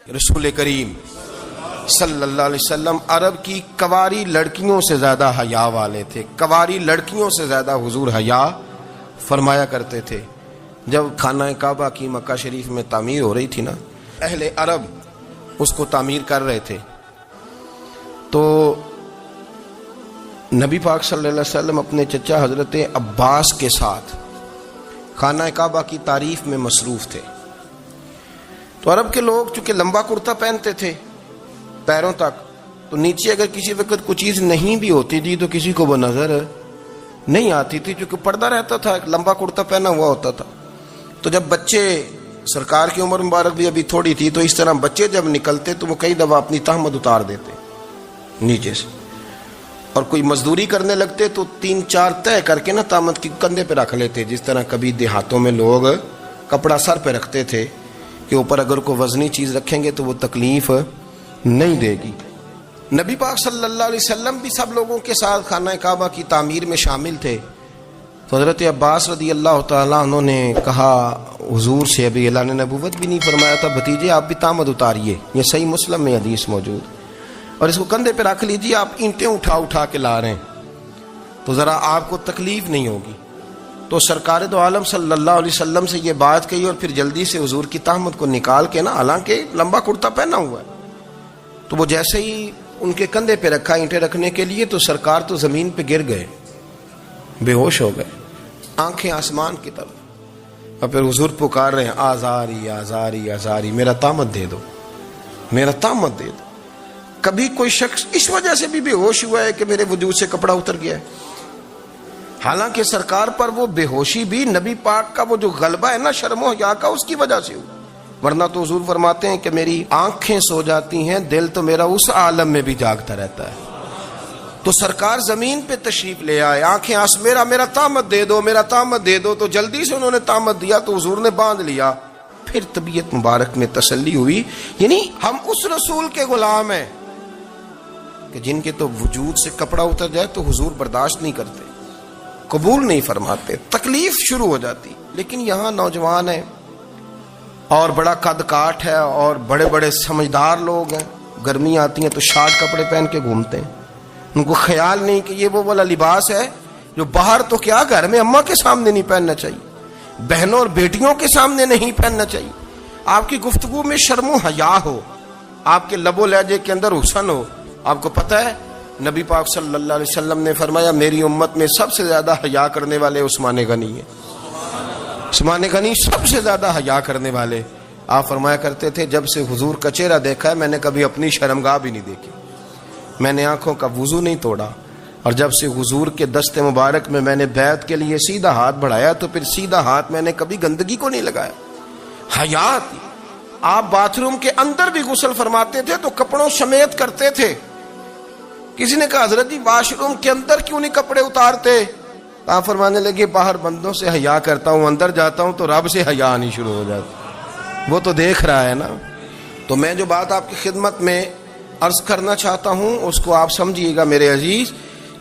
رسول کریم صلی اللہ علیہ وسلم عرب کی کواری لڑکیوں سے زیادہ حیا والے تھے. کواری لڑکیوں سے زیادہ حضور حیا فرمایا کرتے تھے. جب خانہ کعبہ کی مکہ شریف میں تعمیر ہو رہی تھی نا، اہل عرب اس کو تعمیر کر رہے تھے، تو نبی پاک صلی اللہ علیہ وسلم اپنے چچا حضرت عباس کے ساتھ خانہ کعبہ کی تعریف میں مصروف تھے. تو عرب کے لوگ چونکہ لمبا کرتا پہنتے تھے پیروں تک، تو نیچے اگر کسی وقت کوئی چیز نہیں بھی ہوتی تھی تو کسی کو وہ نظر نہیں آتی تھی، چونکہ پردہ رہتا تھا، ایک لمبا کرتا پہنا ہوا ہوتا تھا. تو جب بچے، سرکار کی عمر مبارک بھی ابھی تھوڑی تھی، تو اس طرح بچے جب نکلتے تو وہ کئی دفعہ اپنی تہمت اتار دیتے نیچے سے، اور کوئی مزدوری کرنے لگتے تو 3-4 طے کر کے نا تہمت کی کندھے پہ رکھ لیتے. جس طرح کبھی دیہاتوں میں لوگ کپڑا سر پہ رکھتے تھے کہ اوپر اگر کوئی وزنی چیز رکھیں گے تو وہ تکلیف نہیں دے گی. نبی پاک صلی اللہ علیہ وسلم بھی سب لوگوں کے ساتھ خانہ کعبہ کی تعمیر میں شامل تھے. تو حضرت عباس رضی اللہ تعالیٰ عنہ نے کہا حضور سے، ابھی اعلان نبوت بھی نہیں فرمایا تھا، بھتیجے آپ بھی تہمت اتاریے، یہ صحیح مسلم میں حدیث موجود، اور اس کو کندھے پہ رکھ لیجیے، آپ اینٹیں اٹھا اٹھا کے لا رہے ہیں تو ذرا آپ کو تکلیف نہیں ہوگی. تو سرکار دو عالم صلی اللہ علیہ وسلم سے یہ بات کہی، اور پھر جلدی سے حضور کی تہمت کو نکال کے نا، حالانکہ لمبا کرتا پہنا ہوا ہے، تو وہ جیسے ہی ان کے کندھے پہ رکھا اینٹیں رکھنے کے لیے، تو سرکار تو زمین پہ گر گئے، بے ہوش ہو گئے، آنکھیں آسمان کی طرف، اور پھر حضور پکار رہے ہیں آزاری آزاری آزاری، میرا تہمت دے دو، میرا تہمت دے دو. کبھی کوئی شخص اس وجہ سے بھی بے ہوش ہوا ہے کہ میرے وجود سے کپڑا اتر گیا ہے؟ حالانکہ سرکار پر وہ بے ہوشی بھی نبی پاک کا وہ جو غلبہ ہے نا شرم و حیا کا، اس کی وجہ سے ہوئی. ورنہ تو حضور فرماتے ہیں کہ میری آنکھیں سو جاتی ہیں، دل تو میرا اس عالم میں بھی جاگتا رہتا ہے. تو سرکار زمین پہ تشریف لے آئے، آنکھیں میرا تہمت دے دو، میرا تہمت دے دو. تو جلدی سے انہوں نے تہمت دیا تو حضور نے باندھ لیا. پھر طبیعت مبارک میں تسلی ہوئی. یعنی ہم اس رسول کے غلام ہیں کہ جن کے تو وجود سے کپڑا اتر جائے تو حضور برداشت نہیں کرتے، قبول نہیں فرماتے، تکلیف شروع ہو جاتی. لیکن یہاں نوجوان ہیں اور بڑا قد کاٹ ہے اور بڑے بڑے سمجھدار لوگ ہیں، گرمی آتی ہیں تو شارٹ کپڑے پہن کے گھومتے ہیں. ان کو خیال نہیں کہ یہ وہ والا لباس ہے جو باہر تو کیا گھر میں اماں کے سامنے نہیں پہننا چاہیے، بہنوں اور بیٹیوں کے سامنے نہیں پہننا چاہیے. آپ کی گفتگو میں شرم و حیا ہو، آپ کے لب و لہجے کے اندر حسن ہو. آپ کو پتہ ہے نبی پاک صلی اللہ علیہ وسلم نے فرمایا میری امت میں سب سے زیادہ حیا کرنے والے عثمان غنی ہیں. عثمان غنی سب سے زیادہ حیا کرنے والے. آپ فرمایا کرتے تھے جب سے حضور کا چہرہ دیکھا ہے میں نے کبھی اپنی شرمگاہ بھی نہیں دیکھی، میں نے آنکھوں کا وضو نہیں توڑا، اور جب سے حضور کے دست مبارک میں میں نے بیعت کے لیے سیدھا ہاتھ بڑھایا تو پھر سیدھا ہاتھ میں نے کبھی گندگی کو نہیں لگایا. حیا تھی. آپ باتھ روم کے اندر بھی غسل فرماتے تھے تو کپڑوں سمیت کرتے تھے. کسی نے کہا حضرت جی واش روم کے اندر کیوں نہیں کپڑے اتارتے؟ آپ فرمانے لگے باہر بندوں سے حیا کرتا ہوں، اندر جاتا ہوں تو رب سے حیا آنی شروع ہو جاتی، وہ تو دیکھ رہا ہے نا. تو میں جو بات آپ کی خدمت میں عرض کرنا چاہتا ہوں اس کو آپ سمجھیے گا میرے عزیز،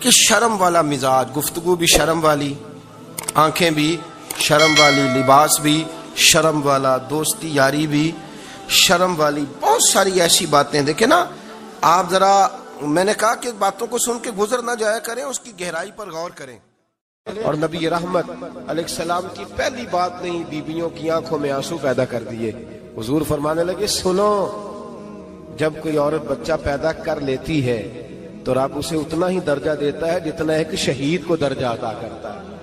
کہ شرم والا مزاج، گفتگو بھی شرم والی، آنکھیں بھی شرم والی، لباس بھی شرم والا، دوستی یاری بھی شرم والی، بہت ساری ایسی باتیں. دیکھیں نا آپ ذرا، میں نے کہا کہ باتوں کو سن کے گزر نہ جایا کریں، اس کی گہرائی پر غور کریں. اور نبی رحمت علیہ السلام کی پہلی بات نہیں بیویوں کی آنکھوں میں آنسو پیدا کر دیے. حضور فرمانے لگے سنو، جب کوئی عورت بچہ پیدا کر لیتی ہے تو رب اسے اتنا ہی درجہ دیتا ہے جتنا ایک شہید کو درجہ عطا کرتا ہے.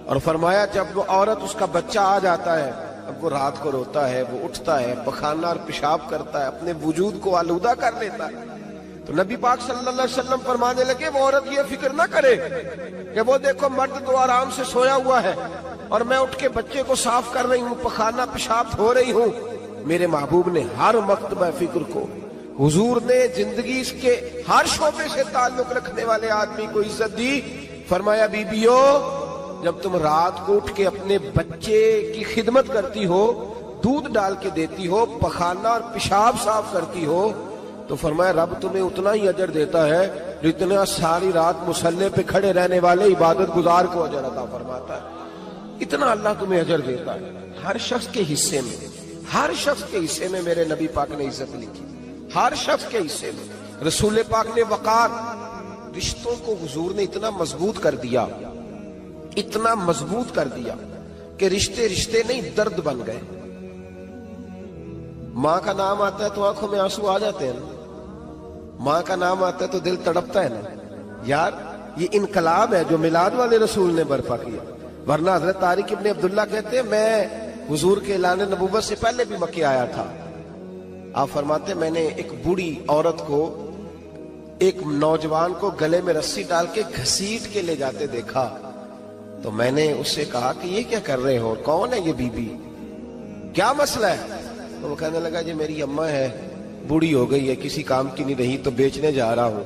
اور فرمایا جب وہ عورت اس کا بچہ آ جاتا ہے، اب وہ رات کو روتا ہے، وہ اٹھتا ہے، پخانہ اور پیشاب کرتا ہے، اپنے وجود کو آلودہ کر لیتا ہے. تو نبی پاک صلی اللہ علیہ وسلم فرمانے لگے وہ عورت یہ فکر نہ کرے کہ وہ دیکھو مرد تو آرام سے سویا ہوا ہے اور میں اٹھ کے بچے کو صاف کر رہی ہوں، پخانہ پیشاب دھو رہی ہوں. میرے محبوب نے ہر مکتبہ فکر کو، حضور نے زندگی اس کے ہر شعبے سے تعلق رکھنے والے آدمی کو عزت دی. فرمایا بیبیو جب تم رات کو اٹھ کے اپنے بچے کی خدمت کرتی ہو، دودھ ڈال کے دیتی ہو، پخانہ اور پیشاب صاف کرتی ہو، تو فرمایا رب تمہیں اتنا ہی اجر دیتا ہے جتنا ساری رات مصلی پہ کھڑے رہنے والے عبادت گزار کو اجر عطا فرماتا ہے. اتنا اللہ تمہیں اجر دیتا ہے. ہر شخص کے حصے میں، ہر شخص کے حصے میں میرے نبی پاک نے عزت لکھی. ہر شخص کے حصے میں رسول پاک نے وقار. رشتوں کو حضور نے اتنا مضبوط کر دیا، اتنا مضبوط کر دیا کہ رشتے رشتے نہیں درد بن گئے. ماں کا نام آتا ہے تو آنکھوں میں آنسو آ جاتے ہیں نا. ماں کا نام آتا ہے تو دل تڑپتا ہے نا. یار یہ انقلاب ہے جو میلاد والے رسول نے برپا کیا. ورنہ حضرت طارق ابن عبداللہ کہتے ہیں میں حضور کے اعلان نبوت سے پہلے بھی مکے آیا تھا. آپ فرماتے ہیں میں نے ایک بوڑھی عورت کو، ایک نوجوان کو گلے میں رسی ڈال کے گھسیٹ کے لے جاتے دیکھا تو میں نے اس سے کہا کہ یہ کیا کر رہے ہو، کون ہے یہ بی بی، کیا مسئلہ ہے؟ تو وہ کہنے لگا جی میری اماں ہے، بوڑھی ہو گئی ہے، کسی کام کی نہیں رہی تو بیچنے جا رہا ہوں.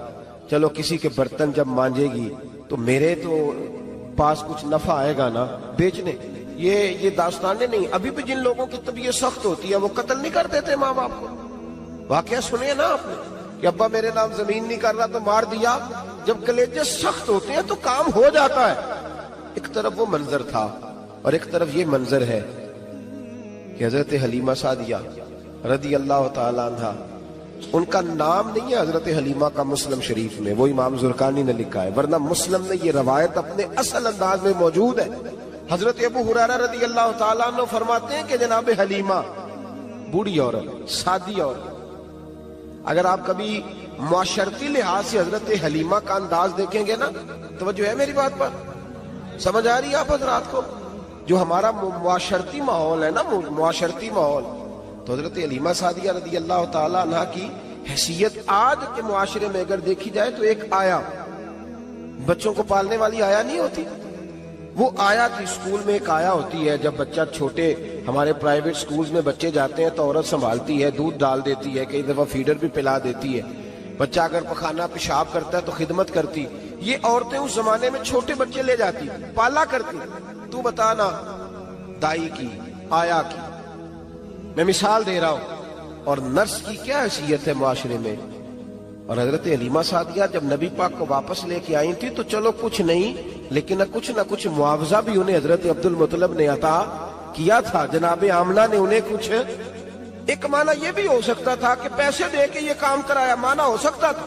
چلو کسی کے برتن جب مانجے گی تو میرے تو پاس کچھ نفع آئے گا نا بیچنے. یہ داستانیں نہیں. ابھی بھی جن لوگوں کی طبیعت سخت ہوتی ہے وہ قتل نہیں کر دیتے ماں باپ کو. واقعہ سنے نا آپ نے کہ ابا میرے نام زمین نہیں کر رہا تو مار دیا. جب کلیجے سخت ہوتے ہیں تو کام ہو جاتا ہے. ایک طرف وہ منظر تھا اور ایک طرف یہ منظر ہے کہ حضرت حلیمہ سعدیہ رضی اللہ تعالی عنہ، ان کا نام نہیں ہے حضرت حلیمہ کا مسلم شریف میں، وہ امام زرقانی نے لکھا ہے، ورنہ مسلم میں یہ روایت اپنے اصل انداز میں موجود ہے. حضرت ابو ہریرہ رضی اللہ تعالیٰ عنہ فرماتے ہیں کہ جناب حلیمہ بوڑھی عورت، سادی عورت. اگر آپ کبھی معاشرتی لحاظ سے حضرت حلیمہ کا انداز دیکھیں گے نا، توجہ ہے میری بات پر، سمجھ آ رہی ہے آپ حضرات کو؟ جو ہمارا معاشرتی ماحول ہے نا، معاشرتی ماحول، تو حضرت حلیمہ سعدیہ رضی اللہ تعالیٰ عنہ کی حیثیت آج کے معاشرے میں اگر دیکھی جائے تو ایک آیا، بچوں کو پالنے والی آیا نہیں ہوتی، وہ آیا تھی. اسکول میں ایک آیا ہوتی ہے، جب بچہ چھوٹے ہمارے پرائیویٹ سکولز میں بچے جاتے ہیں تو عورت سنبھالتی ہے، دودھ ڈال دیتی ہے، کئی دفعہ فیڈر بھی پلا دیتی ہے. بچہ اگر پخانہ پیشاب کرتا ہے تو خدمت کرتی. یہ عورتیں اس زمانے میں چھوٹے بچے لے جاتی، پالا کرتی. تو بتانا دائی کی، آیا کی، میں مثال دے رہا ہوں. اور نرس کی کیا حیثیت ہے معاشرے میں. اور حضرت حلیمہ سعدیہ جب نبی پاک کو واپس لے کے آئی تھی تو چلو کچھ نہیں، لیکن نہ کچھ معاوضہ بھی انہیں حضرت عبد المطلب نے عطا کیا تھا. جناب آمنہ نے انہیں کچھ، ایک معنی یہ بھی ہو سکتا تھا کہ پیسے دے کے یہ کام کرایا، معنی ہو سکتا تھا.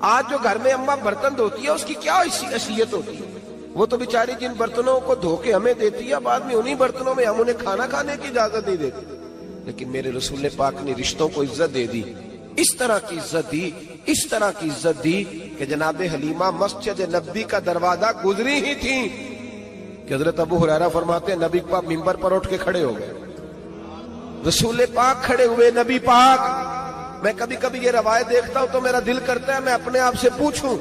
آج جو گھر میں اماں برتن دھوتی ہے اس کی کیا حیثیت ہوتی ہے؟ وہ تو بیچاری جن برتنوں کو دھو کے ہمیں دیتی ہے، بعد میں انہی برتنوں میں ہم انہیں کھانا کھانے کی اجازت نہیں دیتے. لیکن میرے رسول پاک نے رشتوں کو عزت دے دی، اس طرح کی عزت دی، اس طرح کی عزت دی کہ جناب حلیمہ مسجد نبی کا دروازہ گزری ہی تھی کہ حضرت ابو ہریرہ فرماتے ہیں نبی پاک منبر پر اٹھ کے کھڑے ہو گئے. رسول پاک کھڑے ہوئے، نبی پاک. میں کبھی کبھی یہ روایت دیکھتا ہوں تو میرا دل کرتا ہے میں اپنے آپ سے پوچھوں،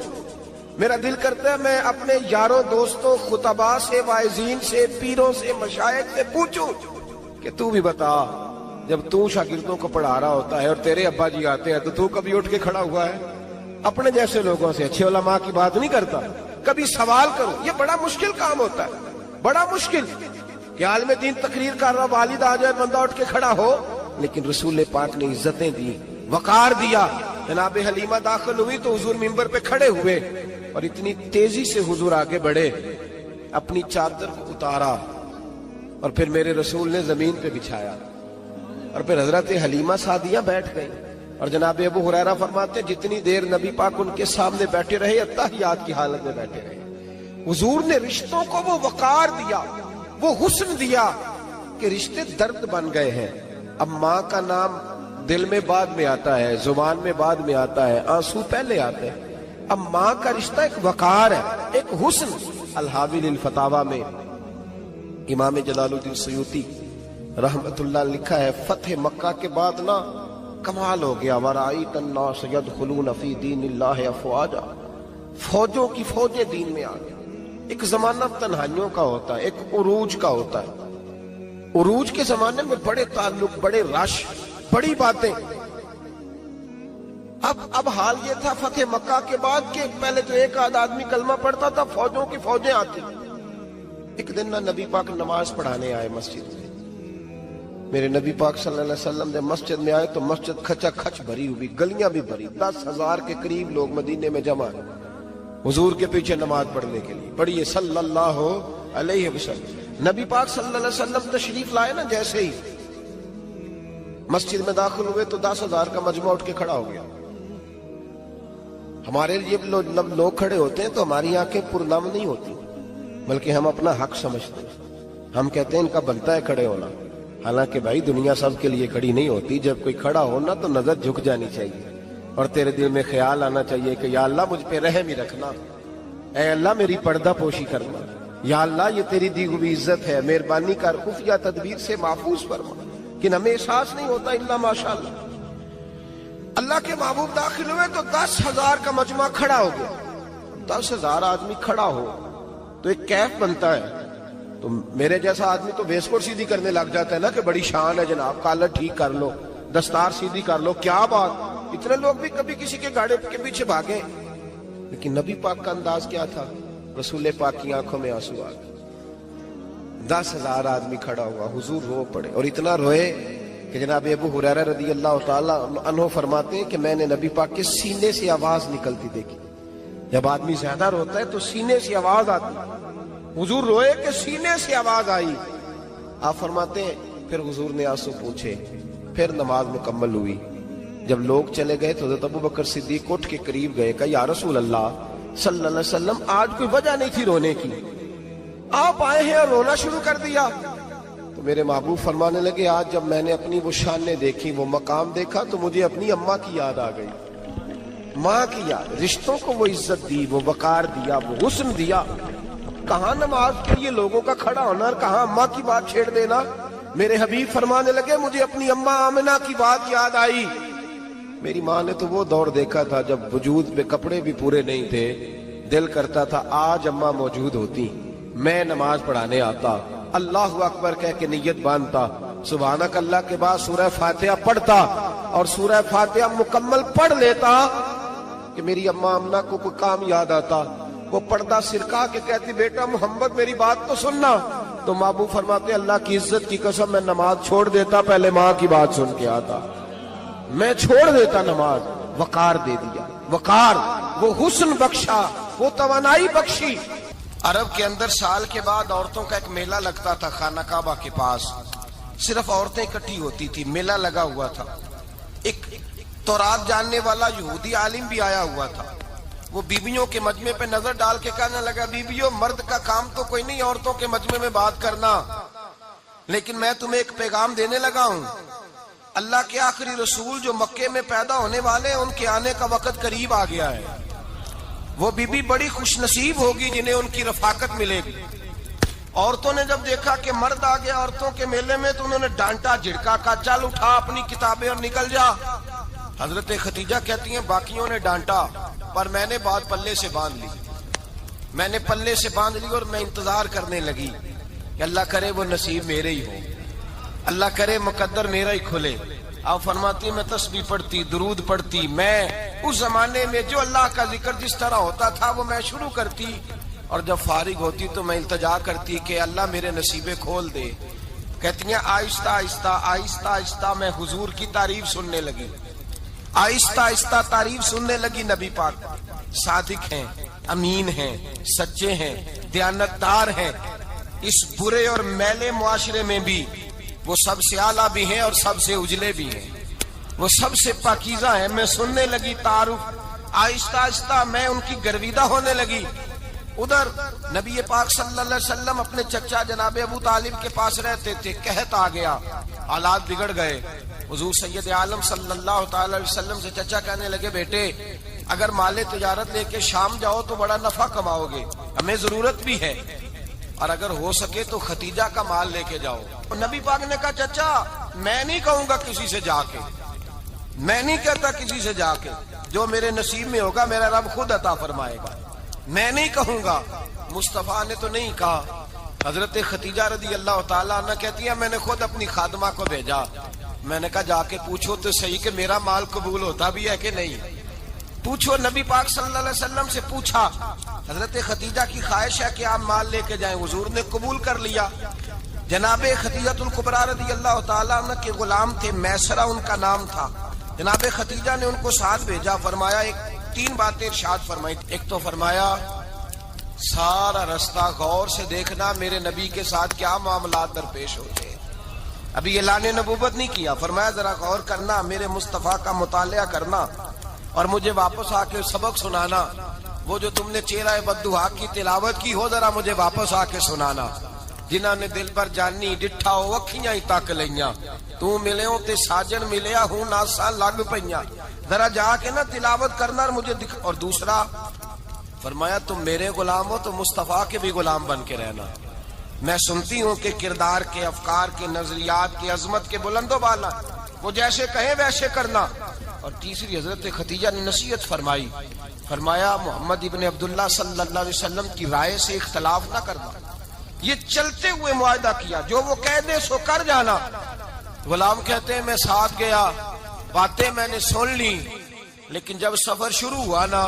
میرا دل کرتا ہے میں اپنے یاروں دوستوں خطباء سے، واعظین سے، پیروں سے، مشائخ سے پوچھوں کہ تو بھی بتا، جب تو شاگردوں کو پڑھا رہا ہوتا ہے اور تیرے ابا جی آتے ہیں تو کبھی اٹھ کے کھڑا ہوا ہے؟ اپنے جیسے لوگوں سے، اچھے علماء کی بات نہیں کرتا. کبھی سوال کرو. یہ بڑا مشکل کام ہوتا ہے، بڑا مشکل کہ عالم دین تقریر کر رہا، والد آ جائے، بندہ اٹھ کے کھڑا ہو. لیکن رسول پاک نے عزتیں دی، وقار دیا. جناب حلیمہ داخل ہوئی تو حضور منبر پہ کھڑے ہوئے اور اتنی تیزی سے حضور آگے بڑھے، اپنی چادر کو اتارا اور پھر میرے رسول نے زمین پہ بچھایا اور پھر حضرت حلیمہ سعدیہ بیٹھ گئی. اور جناب ابو ہریرہ فرماتے جتنی دیر نبی پاک ان کے سامنے بیٹھے رہے اتحیات کی حالت میں بیٹھے رہے. حضور نے رشتوں کو وہ وقار دیا، وہ حسن دیا کہ رشتے درد بن گئے ہیں. اب ماں کا نام دل میں بعد میں آتا ہے، زبان میں بعد میں آتا ہے، آنسو پہلے آتے ہیں. اب ماں کا رشتہ ایک وقار ہے، ایک حسن. الحاوی للفتاوی میں امام جلال الدین سیوطی رحمت اللہ لکھا ہے فتح مکہ کے بعد نا کمال ہو گیا. وَرَأَيْتَ النَّاسَ يَدْخُلُونَ فِي دِينِ اللَّهِ أَفْوَاجًا. فوجوں کی فوجیں دین میں آ گئی. ایک زمانہ تنہائیوں کا ہوتا ہے، ایک عروج کا ہوتا ہے. عروج کے زمانے میں بڑے تعلق، بڑے رش، بڑی باتیں. اب حال یہ تھا فتح مکہ کے بعد کہ پہلے تو ایک آدھ آدمی کلمہ پڑھتا تھا، فوجوں کی فوجیں آتی. ایک دن نبی پاک نماز پڑھانے آئے مسجد میں. میرے نبی پاک صلی اللہ علیہ وسلم جب مسجد میں آئے تو مسجد کھچا کھچ بھری ہوئی، گلیاں بھی بھری، 10,000 کے قریب لوگ مدینے میں جمع ہیں حضور کے پیچھے نماز پڑھنے کے لیے. پڑھیے صلی اللہ علیہ وسلم. نبی پاک صلی اللہ علیہ وسلم تشریف لائے نا، جیسے ہی مسجد میں داخل ہوئے تو 10,000 کا مجمع اٹھ کے کھڑا ہو گیا. ہمارے لیے لوگ کھڑے ہوتے ہیں تو ہماری آنکھیں پرنم نہیں ہوتی، بلکہ ہم اپنا حق سمجھتے ہیں. ہم کہتے ہیں ان کا بنتا ہے کھڑے ہونا. حالانکہ بھائی دنیا سب کے لیے کھڑی نہیں ہوتی. جب کوئی کھڑا ہونا تو نظر جھک جانی چاہیے اور تیرے دل میں خیال آنا چاہیے کہ یا اللہ مجھ پہ رحم ہی رکھنا، اے اللہ میری پردہ پوشی کرنا، یا اللہ یہ تیری دی ہوئی عزت ہے، مہربانی کر خفیہ تدبیر سے محفوظ فرما. کہ ہمیں احساس نہیں ہوتا الا ماشاءاللہ. اللہ کے محبوب داخل ہوئے تو 10,000 کا مجمع کھڑا ہو گیا. 10,000 آدمی کھڑا ہو تو ایک کیف بنتا ہے. تو میرے جیسا آدمی تو ویسکوٹ سیدھی کرنے لگ جاتا ہے نا کہ بڑی شان ہے جناب، کالر ٹھیک کر لو، دستار سیدھی کر لو، کیا بات. اتنے لوگ بھی کبھی کسی کے گاڑی کے پیچھے بھاگے. لیکن نبی پاک کا انداز کیا تھا؟ رسول پاک کی آنکھوں میں آنسو آ گئے. 10,000 آدمی کھڑا ہوا، حضور رو پڑے اور اتنا روئے کہ جناب ابو ہریرہ رضی اللہ تعالی عنہ فرماتے ہیں کہ میں نے نبی پاک کے سینے سے آواز نکلتی دیکھی. جب آدمی زیادہ روتا ہے تو سینے سے آواز آتی. حضور روئے کہ سینے سے آواز آئی. آپ فرماتے ہیں پھر حضور نے آنسو پوچھے، پھر نماز مکمل ہوئی. جب لوگ چلے گئے تو حضرت ابو بکر صدیق اٹھ کے قریب گئے، کہا یا رسول اللہ صلی اللہ علیہ وسلم آج کوئی وجہ نہیں تھی رونے کی، آپ آئے ہیں اور رونا شروع کر دیا. تو میرے محبوب فرمانے لگے آج جب میں نے اپنی وہ شانیں دیکھی، وہ مقام دیکھا تو مجھے اپنی اماں کی یاد آ گئی. ماں کی یاد، رشتوں کو وہ عزت دی، وہ وقار دیا، وہ حسن دیا. کہاں نماز کے لیے لوگوں کا کھڑا ہونا اور کہاں اماں کی بات چھیڑ دینا. میرے حبیب فرمانے لگے مجھے اپنی اماں آمنہ کی بات یاد آئی. میری ماں نے تو وہ دور دیکھا تھا جب وجود میں کپڑے بھی پورے نہیں تھے، دل کرتا تھا آج اماں موجود ہوتی، میں نماز پڑھانے آتا، اللہ اکبر کہہ کے نیت باندھتا، سبحانک اللہ کے بعد سورہ فاتحہ پڑھتا اور سورہ فاتحہ مکمل پڑھ لیتا کہ میری اماں آمنہ کو کوئی کام یاد آتا. وہ پردہ سرکا کے کہتی بیٹا محمد میری بات تو سننا. تو محبوب فرماتے اللہ کی عزت کی قسم میں نماز چھوڑ دیتا، پہلے ماں کی بات سن کے آتا. میں چھوڑ دیتا نماز. وقار دے دیا، وقار، وہ حسن بخشا، وہ توانائی بخشی. عرب کے اندر سال کے بعد عورتوں کا ایک میلہ لگتا تھا خانہ کعبہ کے پاس. صرف عورتیں اکٹھی ہوتی تھی، میلہ لگا ہوا تھا. ایک تورات جاننے والا یہودی عالم بھی آیا ہوا تھا. وہ بیویوں کے مجمع پہ نظر ڈال کے کہنے لگا بیویوں مرد کا کام تو کوئی نہیں عورتوں کے مجمع میں بات کرنا، لیکن میں تمہیں ایک پیغام دینے لگا ہوں. اللہ کے آخری رسول جو مکے میں پیدا ہونے والے ہیں ان کے آنے کا وقت قریب آ گیا ہے. وہ بیوی بڑی خوش نصیب ہوگی جنہیں ان کی رفاقت ملے گی. عورتوں نے جب دیکھا کہ مرد آ گیا عورتوں کے میلے میں تو انہوں نے ڈانٹا جھڑکا، کہا چل اٹھا اپنی کتابیں اور نکل جا. حضرت خدیجہ کہتی ہیں باقیوں نے ڈانٹا پر میں نے بات پلے سے باندھ لی. میں نے پلے سے باندھ لی اور میں انتظار کرنے لگی کہ اللہ کرے وہ نصیب میرے ہی ہو، اللہ کرے مقدر میرا ہی کھلے. آپ فرماتی میں تسبیح پڑھتی، درود پڑھتی. میں اس زمانے میں جو اللہ کا ذکر جس طرح ہوتا تھا وہ میں شروع کرتی اور جب فارغ ہوتی تو میں التجا کرتی کہ اللہ میرے نصیبے کھول دے. کہتی ہیں آہستہ آہستہ آہستہ آہستہ میں حضور کی تعریف سننے لگی. آہستہ آہستہ تعریف سننے لگی. نبی پاک صادق ہیں، امین ہیں، سچے ہیں، دیانتدار ہیں. اس برے اور میلے معاشرے میں بھی وہ سب سے اعلیٰ بھی ہیں اور سب سے اجلے بھی ہیں، وہ سب سے پاکیزہ ہیں. میں سننے لگی تعارف. آہستہ آہستہ میں ان کی گرویدہ ہونے لگی. ادھر نبی پاک صلی اللہ علیہ وسلم اپنے چچا جناب ابو طالب کے پاس رہتے تھے. قحط آ گیا، حالات بگڑ گئے. حضور سید عالم صلی اللہ تعالی علیہ وسلم سے چچا کہنے لگے بیٹے اگر مال تجارت لے کے شام جاؤ تو بڑا نفع کماؤ گے، ہمیں ضرورت بھی ہے، اور اگر ہو سکے تو ختیجہ کا مال لے کے جاؤ. اور نبی پاک نے کہا چچا میں نہیں کہوں گا کسی سے جا کے، میں نہیں کہتا کسی سے جا کے، جو میرے نصیب میں ہوگا میرا رب خود عطا فرمائے گا، میں نہیں کہوں گا. مصطفیٰ نے تو نہیں کہا. حضرت ختیجہ رضی اللہ تعالیٰ عنہ کہتی ہے میں نے خود اپنی خادمہ کو بھیجا. میں نے کہا جا کے پوچھو تو صحیح کہ میرا مال قبول ہوتا بھی ہے کہ نہیں، پوچھو. نبی پاک صلی اللہ علیہ وسلم سے پوچھا. حضرت ختیجہ کی خواہش ہے کہ آپ مال لے کے جائیں. حضور نے قبول کر لیا. جناب ختیجہ الکبریٰ رضی اللہ تعالیٰ عنہ کے غلام تھے، میسرہ ان کا نام تھا. جناب ختیجہ نے ان کو ساتھ بھیجا. فرمایا ایک 3 باتیں ارشاد فرمائی. ایک تو فرمایا سارا رستہ غور سے دیکھنا میرے نبی کے ساتھ کیا معاملات درپیش ہوتے ہیں. ابھی اعلان نبوت نہیں کیا. فرمایا ذرا غور کرنا، میرے مصطفیٰ کا مطالعہ کرنا اور مجھے واپس آ کے سبق سنانا. وہ جو تم نے چہرہ بددعا کی تلاوت کی ہو ذرا مجھے واپس آ کے سنانا. جنہاں نے دل پر جانی ڈٹھا ہو اکھیاں ہی تک لئیاں، تو ملے ہو تے ساجن ملیا ہوں ناساں لگ پئیاں. ذرا جا کے نا تلاوت کرنا اور مجھے اور دوسرا فرمایا تم میرے غلام ہو تو مصطفیٰ کے بھی غلام بن کے رہنا. میں سنتی ہوں کہ کردار کے، افکار کے، نظریات کے، عظمت کے بلند و بالا، وہ جیسے کہیں ویسے کرنا. اور تیسری حضرت خدیجہ نے نصیحت فرمائی. فرمایا محمد ابن عبداللہ صلی اللہ علیہ وسلم کی رائے سے اختلاف نہ کرنا. یہ چلتے ہوئے معاہدہ کیا، جو وہ کہہ دے سو کر جانا. غلام کہتے ہیں میں ساتھ گیا، باتیں میں نے سن لی، لیکن جب سفر شروع ہوا نا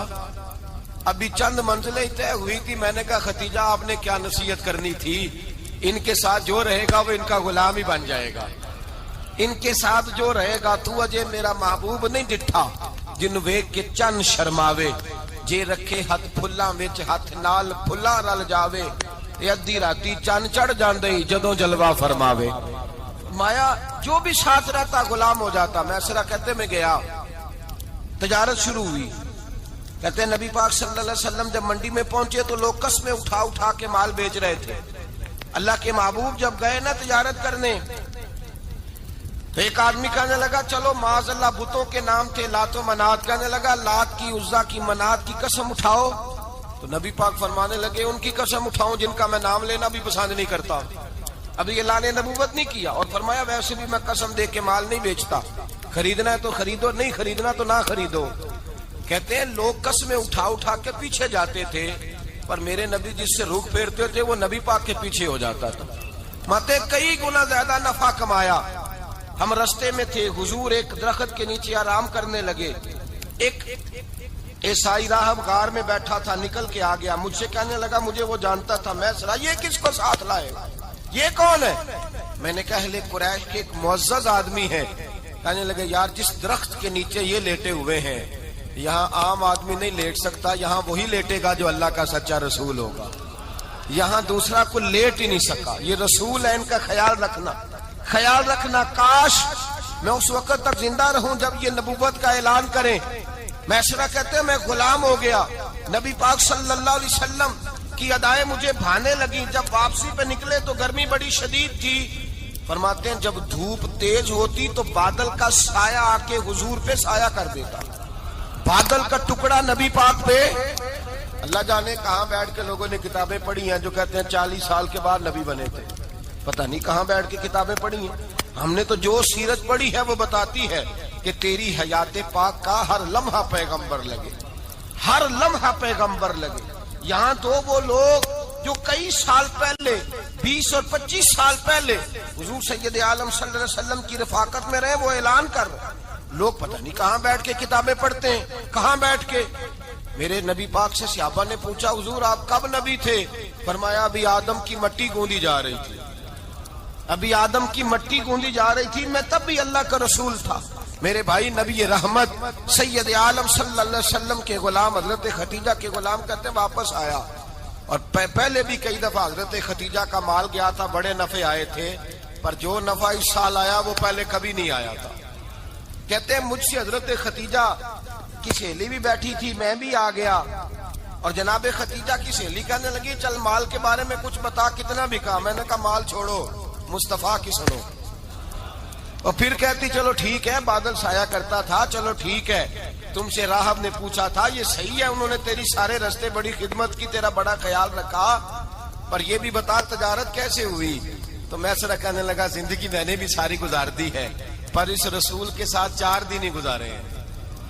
ابھی چند منزلیں طے ہوئی تھی. میں نے کہا خدیجہ آپ نے کیا نصیحت کرنی تھی، ان کے ساتھ جو رہے گا وہ ان کا غلام ہی بن جائے گا. ان کے ساتھ جو رہے گا تو اجے میرا محبوب نہیں ڈٹھا جن ویکھ کے چن شرماوے. جے رکھے ہاتھ پھلاں وچ ہاتھ نال پھلاں رل جاوے، ادھی راتی چن چڑھ جاندے جدوں جلوہ فرماوے. مایا جو بھی ساتھ رہتا غلام ہو جاتا. میں اسرا کہتے میں گیا، تجارت شروع ہوئی. کہتے ہیں نبی پاک صلی اللہ علیہ وسلم جب منڈی میں پہنچے تو لوگ قسمیں اٹھا اٹھا کے مال بیچ رہے تھے. اللہ کے محبوب جب گئے نا تجارت کرنے تو ایک آدمی کہنے لگا چلو معاذ اللہ بتوں کے نام تھے لات و منات، کہنے لگا لات کی، عزا کی، منات کی قسم اٹھاؤ. تو نبی پاک فرمانے لگے ان کی قسم اٹھاؤں جن کا میں نام لینا بھی پسند نہیں کرتا. ابھی اعلان نبوت نہیں کیا. اور فرمایا ویسے بھی میں قسم دے کے مال نہیں بیچتا، خریدنا ہے تو خریدو، نہیں خریدنا تو نہ خریدو. کہتے ہیں لوگ قسمیں اٹھا اٹھا کے پیچھے جاتے تھے، پر میرے نبی جس سے رخ پھیرتے تھے وہ نبی پاک کے پیچھے ہو جاتا تھا. ماتے کئی گنا زیادہ نفع کمایا. ہم رستے میں تھے، حضور ایک درخت کے نیچے آرام کرنے لگے. ایک عیسائی راہب غار میں بیٹھا تھا، نکل کے آ گیا. مجھ سے کہنے لگا مجھے وہ جانتا تھا. میں سنا یہ کس کو ساتھ لائے، یہ کون ہے؟ میں نے کہا اہل قریش کے ایک معزز آدمی ہے. کہنے لگے یار جس درخت کے نیچے یہ لیٹے ہوئے ہیں یہاں عام آدمی نہیں لیٹ سکتا، یہاں وہی لیٹے گا جو اللہ کا سچا رسول ہوگا. یہاں دوسرا کوئی لیٹ ہی نہیں سکا. یہ رسول ہے، ان کا خیال رکھنا، خیال رکھنا. کاش میں اس وقت تک زندہ رہوں جب یہ نبوت کا اعلان کریں. میسرہ کہتے ہیں میں غلام ہو گیا. نبی پاک صلی اللہ علیہ وسلم کی ادائیں مجھے بھانے لگی. جب واپسی پہ نکلے تو گرمی بڑی شدید تھی. فرماتے ہیں جب دھوپ تیز ہوتی تو بادل کا سایہ آ کے حضور پہ سایہ کر دیتا. بادل کا ٹکڑا نبی پاک پہ. اللہ جانے کہاں بیٹھ کے لوگوں نے کتابیں پڑھی ہیں جو کہتے ہیں 40 سال کے بعد نبی بنے تھے. پتہ نہیں کہاں بیٹھ کے کتابیں پڑھی ہیں. ہم نے تو جو سیرت پڑھی ہے وہ بتاتی ہے کہ تیری حیات پاک کا ہر لمحہ پیغمبر لگے، ہر لمحہ پیغمبر لگے. یہاں تو وہ لوگ جو کئی سال پہلے 20 اور 25 سال پہلے حضور سید عالم صلی اللہ علیہ وسلم کی رفاقت میں رہے وہ اعلان کر رہے. لوگ پتہ نہیں کہاں بیٹھ کے کتابیں پڑھتے ہیں، کہاں بیٹھ کے. میرے نبی پاک سے صحابہ نے پوچھا حضور آپ کب نبی تھے؟ فرمایا ابھی آدم کی مٹی گوندی جا رہی تھی، ابھی آدم کی مٹی گوندی جا رہی تھی، میں تب بھی اللہ کا رسول تھا. میرے بھائی نبی رحمت سید عالم صلی اللہ علیہ وسلم کے غلام حضرت خدیجہ کے غلام کہتے ہیں واپس آیا. اور پہلے بھی کئی دفعہ حضرت خدیجہ کا مال گیا تھا، بڑے نفع آئے تھے، پر جو نفع اس سال آیا وہ پہلے کبھی نہیں آیا تھا. کہتے ہیں مجھ سے حضرت خدیجہ کی سہیلی بھی بیٹھی تھی، میں بھی آ گیا. اور جناب خدیجہ کی سہیلی کہنے لگی چل مال کے بارے میں کچھ بتا، کتنا بھی کہا. میں نے کہا مال چھوڑو، مصطفیٰ کی سنو. اور پھر کہتی چلو ٹھیک ہے، بادل سایہ کرتا تھا، چلو ٹھیک ہے. تم سے راہب نے پوچھا تھا یہ صحیح ہے، انہوں نے تیری سارے رستے بڑی خدمت کی، تیرا بڑا خیال رکھا، پر یہ بھی بتا تجارت کیسے ہوئی؟ تو میں سر کہنے لگا زندگی میں نے بھی ساری گزار دی ہے، پر اس رسول کے ساتھ 4 دن ہی گزارے ہیں.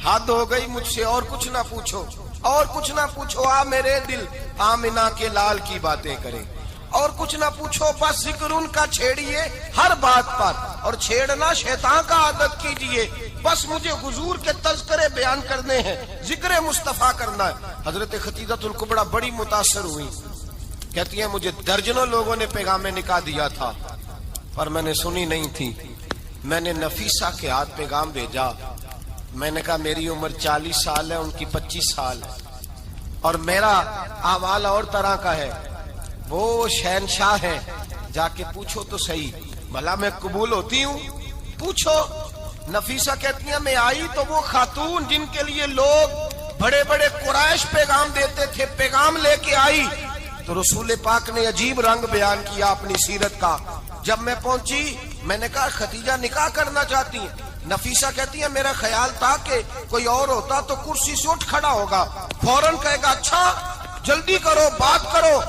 حد ہو گئی مجھ سے، اور کچھ نہ پوچھو، اور کچھ نہ پوچھو. آ میرے دل آمنہ کے لال کی باتیں کرے، اور کچھ نہ پوچھو، بس ذکر ان کا چھیڑیے ہر بات پر، اور چھیڑنا شیطان کا عادت کیجئے. بس مجھے حضور کے تذکرے بیان کرنے ہیں، ذکر مصطفیٰ کرنا ہے. حضرت خدیجہ الکبریٰ بڑی متاثر ہوئی. کہتی ہیں مجھے درجنوں لوگوں نے پیغام نکاح دیا تھا پر میں نے سنی نہیں تھی. میں نے نفیسہ کے ہاتھ پیغام بھیجا. میں نے کہا میری عمر 40 سال ہے، ان کی 25 سال ہے، اور میرا اعمال اور طرح کا ہے، وہ شہنشاہ ہے، جا کے پوچھو تو صحیح بھلا میں قبول ہوتی ہوں؟ پوچھو۔ نفیسہ کہتی ہیں میں آئی تو وہ خاتون جن کے لیے لوگ بڑے بڑے قریش پیغام دیتے تھے، پیغام لے کے آئی تو رسول پاک نے عجیب رنگ بیان کیا اپنی سیرت کا۔ جب میں پہنچی میں نے کہا ختیجہ نکاح کرنا چاہتی ہیں؟ نفیسہ کہتی ہے میرا خیال تھا کہ کوئی اور ہوتا تو کرسی سے اٹھ کھڑا ہوگا، فوراً کہے گا اچھا جلدی کرو بات کرو۔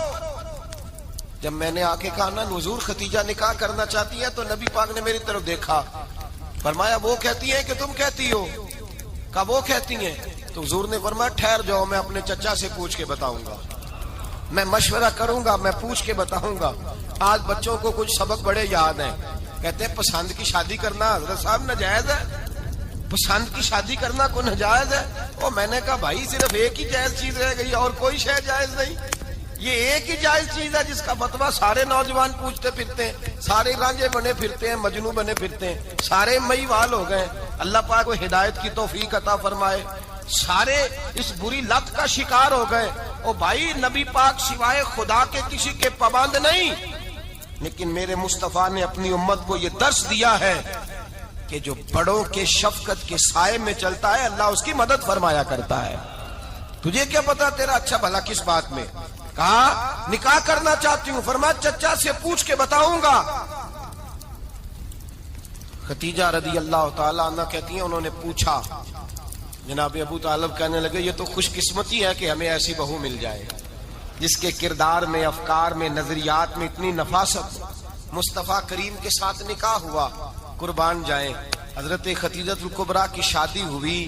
جب میں نے آ کے کہا نا حضور ختیجہ نکاح کرنا چاہتی ہے تو نبی پاک نے میری طرف دیکھا، فرمایا وہ کہتی ہیں کہ تم کہتی ہو؟ کہا وہ کہتی ہیں۔ تو حضور نے فرمایا ٹھہر جاؤ، میں اپنے چچا سے پوچھ کے بتاؤں گا، میں مشورہ کروں گا، میں پوچھ کے بتاؤں گا۔ آج بچوں کو کچھ سبق بڑے یاد ہیں، کہتے ہیں پسند کی شادی کرنا حضرت صاحب ناجائز ہے، پسند کی شادی کرنا کوئی ناجائز ہے؟ اور میں نے کہا بھائی صرف ایک ہی جائز چیز رہ گئی اور کوئی شے جائز نہیں، یہ ایک ہی جائز چیز ہے جس کا فتویٰ سارے نوجوان پوچھتے پھرتے ہیں، سارے رانجے بنے پھرتے ہیں، مجنوں بنے پھرتے ہیں، سارے مئی وال ہو گئے۔ اللہ پاک کو ہدایت کی توفیق عطا فرمائے۔ سارے اس بری لت کا شکار ہو گئے۔ او بھائی نبی پاک سوائے خدا کے کسی کے پابند نہیں، لیکن میرے مصطفیٰ نے اپنی امت کو یہ درس دیا ہے کہ جو بڑوں کے شفقت کے سائے میں چلتا ہے اللہ اس کی مدد فرمایا کرتا ہے۔ تجھے کیا پتا تیرا اچھا بھلا کس بات میں؟ کہا نکاح کرنا چاہتی ہوں، فرمایا چچا سے پوچھ کے بتاؤں گا۔ ختیجہ رضی اللہ تعالیٰ عنہ کہتی ہیں انہوں نے پوچھا، جناب ابو طالب کہنے لگے یہ تو خوش قسمتی ہے کہ ہمیں ایسی بہو مل جائے جس کے کردار میں، افکار میں، نظریات میں اتنی نفاست۔ مصطفیٰ کریم کے ساتھ نکاح ہوا، قربان جائیں۔ حضرت خدیجہ الکبریٰ کی شادی ہوئی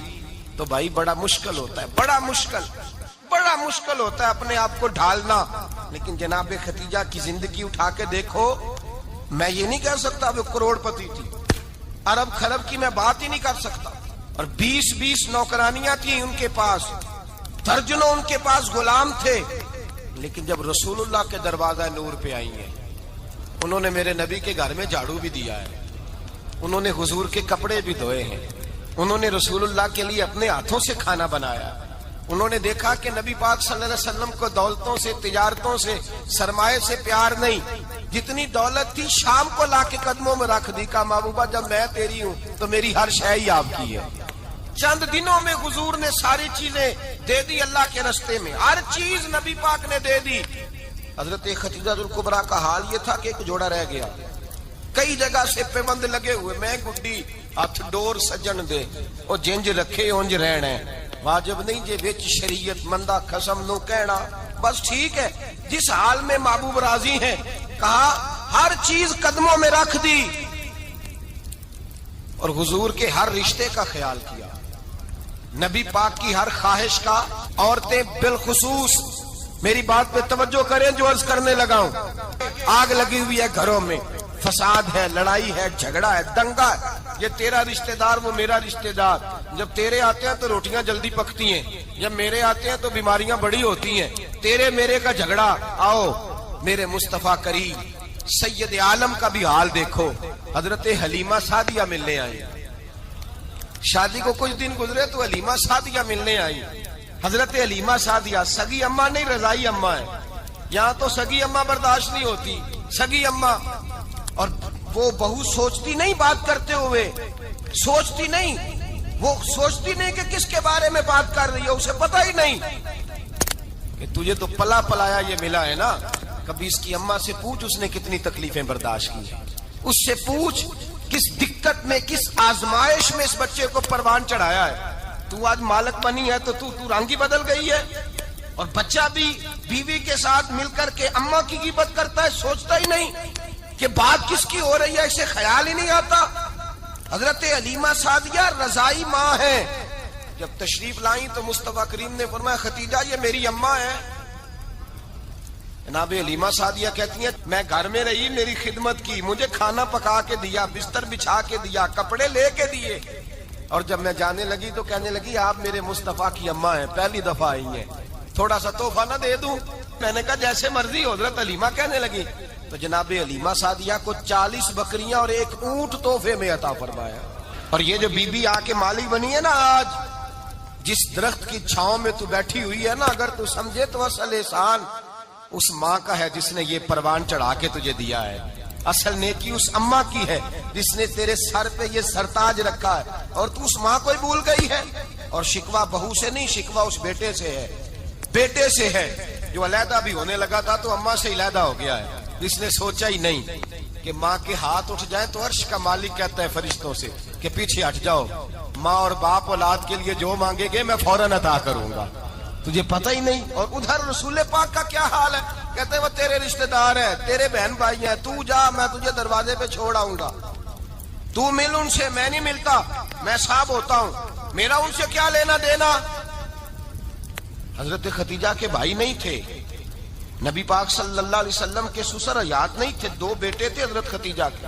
تو بھائی بڑا مشکل ہوتا ہے، بڑا مشکل ہوتا ہے اپنے آپ کو ڈھالنا، لیکن جناب خدیجہ کی زندگی اٹھا کے دیکھو، میں یہ نہیں کہہ سکتا وہ کروڑ پتی تھی، ارب خرب کی میں بات ہی نہیں کر سکتا، اور 20 نوکرانیاں تھیں ان کے پاس، درجنوں ان کے پاس غلام تھے، لیکن جب رسول اللہ کے دروازہ نور پہ آئی ہیں، انہوں نے میرے نبی کے گھر میں جھاڑو بھی دیا ہے، انہوں نے حضور کے کپڑے بھی دھوئے ہیں، انہوں نے رسول اللہ کے لیے اپنے ہاتھوں سے کھانا بنایا، انہوں نے دیکھا کہ نبی پاک صلی اللہ علیہ وسلم کو دولتوں سے، تجارتوں سے، سرمایے سے پیار نہیں، جتنی دولت تھی شام کو لا کے قدموں میں رکھ دی، کہا محبوبہ جب میں تیری ہوں تو میری ہر شے ہی آپ کی ہے۔ چند دنوں میں حضور نے ساری چیزیں دے دی اللہ کے رستے میں، ہر چیز نبی پاک نے دے دی۔ حضرت خدیجہ الکبریٰ کا حال یہ تھا کہ ایک جوڑا رہ گیا، کئی جگہ سے پیوند لگے ہوئے، میں گڈی ہاتھ ڈور سجن دے او جنج رکھے اونج رہنا، واجب نہیں جے وچ شریعت مندہ قسم نو کہنا، بس ٹھیک ہے جس حال میں محبوب راضی ہیں، کہا ہر چیز قدموں میں رکھ دی اور حضور کے ہر رشتے کا خیال کیا، نبی پاک کی ہر خواہش کا۔ عورتیں بالخصوص میری بات پہ توجہ کریں جو عرض کرنے لگا ہوں، آگ لگی ہوئی ہے گھروں میں، فساد ہے، لڑائی ہے، جھگڑا ہے، دنگا ہے، یہ تیرا رشتہ دار وہ میرا رشتہ دار، جب تیرے آتے ہیں تو روٹیاں جلدی پکتی ہیں، جب میرے آتے ہیں تو بیماریاں بڑی ہوتی ہیں، تیرے میرے کا جھگڑا۔ آؤ میرے مصطفیٰ کریم سید عالم کا بھی حال دیکھو، حضرت حلیمہ سعدیہ ملنے آئی، شادی کو کچھ دن گزرے تو حلیمہ سعدیہ ملنے آئی۔ حضرت حلیمہ سعدیہ سگی اماں نہیں رضائی اماں ہے، یہاں تو سگی اماں برداشت نہیں ہوتی، سگی اماں، اور وہ بہو سوچتی نہیں بات کرتے ہوئے، سوچتی نہیں، وہ سوچتی نہیں کہ کس کے بارے میں بات کر رہی ہے، اسے پتہ ہی نہیں کہ تجھے تو پلا پلایا یہ ملا ہے نا، کبھی اس کی اماں سے پوچھ اس نے کتنی تکلیفیں برداشت کی، اس سے پوچھ کس دقت میں، کس آزمائش میں اس بچے کو پروان چڑھایا ہے۔ تو آج مالک بنی ہے تو رنگ ہی بدل گئی ہے، اور بچہ بھی بیوی کے ساتھ مل کر کے اماں کی غیبت کرتا ہے، سوچتا ہی نہیں کہ بات کس کی ہو رہی ہے، اسے خیال ہی نہیں آتا۔ حضرت حلیمہ سعدیہ رضائی ماں ہے، جب تشریف لائیں تو مصطفیٰ کریم نے فرمایا خدیجہ یہ میری اماں ہے۔ جناب حلیمہ سعدیہ کہتی ہیں میں گھر میں رہی، میری خدمت کی، مجھے کھانا پکا کے دیا، بستر بچھا کے دیا، کپڑے لے کے دیے، اور جب میں جانے لگی تو کہنے لگی آپ میرے مصطفیٰ کی اماں ہیں، پہلی دفعہ آئی ہیں، تھوڑا سا تحفہ نہ دے دوں؟ میں نے کہا جیسے مرضی۔ حضرت حلیمہ کہنے لگی تو جناب حلیمہ سعدیہ کو 40 بکریاں اور 1 اونٹ تحفے میں عطا فرمایا، اور یہ جو بی بی آ کے مالی بنی ہے نا آج، جس درخت کی چھاؤں میں تو بیٹھی ہوئی ہے نا، اگر تو سمجھے تو اصل احسان اس ماں کا ہے جس نے یہ پروان چڑھا کے تجھے دیا ہے. اصل نیکی اس اماں کی ہے جس نے تیرے سر پہ یہ سرتاج رکھا ہے، اور تو اس ماں کو ہی بھول گئی ہے. اور شکوہ بہو سے نہیں، شکوہ اس بیٹے سے ہے، بیٹے سے ہے جو علیحدہ بھی ہونے لگا تھا تو اماں سے علیحدہ ہو گیا ہے. جس نے سوچا ہی نہیں کہ ماں کے ہاتھ اٹھ جائیں تو عرش کا مالک کہتا ہے فرشتوں سے کہ پیچھے ہٹ جاؤ، ماں اور باپ اولاد کے لیے جو مانگے گے میں فوراً عطا کروں گا. تجھے پتہ ہی نہیں. اور ادھر رسول پاک کا کیا حال ہے؟ کہتے ہیں وہ تیرے رشتہ دار ہیں، تیرے بہن بھائی ہیں، تو جا، میں تجھے دروازے پہ چھوڑ آؤں گا. تو مل ان سے، میں نہیں ملتا، میں صاحب ہوتا ہوں، میرا ان سے کیا لینا دینا. حضرت خدیجہ کے بھائی نہیں تھے، نبی پاک صلی اللہ علیہ وسلم کے سسر حیات نہیں تھے، 2 بیٹے تھے حضرت خدیجہ کے،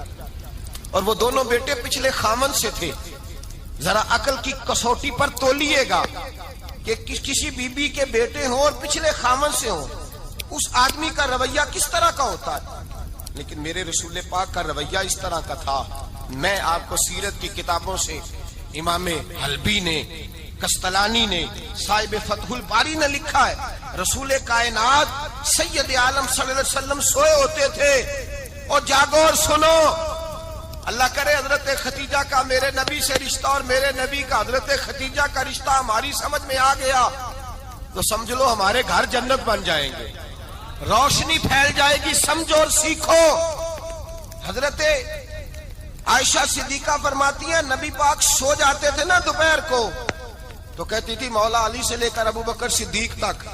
اور وہ دونوں بیٹے پچھلے خامن سے تھے. ذرا عقل کی کسوٹی پر تولیے گا کہ کسی بی بی کے بیٹے ہوں اور پچھلے خامن سے ہوں، اس آدمی کا رویہ کس طرح کا ہوتا ہے. لیکن میرے رسول پاک کا رویہ اس طرح کا تھا. میں آپ کو سیرت کی کتابوں سے امام حلبی نے، کستلانی نے، صاحب فتح الباری نے لکھا ہے، رسول کائنات سید عالم صلی اللہ علیہ وسلم سوئے ہوتے تھے اور جاگو اور سنو. اللہ کرے حضرت خدیجہ کا میرے نبی سے رشتہ اور میرے نبی کا حضرت خدیجہ کا رشتہ ہماری سمجھ میں آ گیا تو سمجھ لو ہمارے گھر جنت بن جائیں گے، روشنی پھیل جائے گی. سمجھو اور سیکھو. حضرت عائشہ صدیقہ فرماتی ہیں نبی پاک سو جاتے تھے نا دوپہر کو تو کہتی تھی مولا علی سے لے کر ابو بکر صدیق تک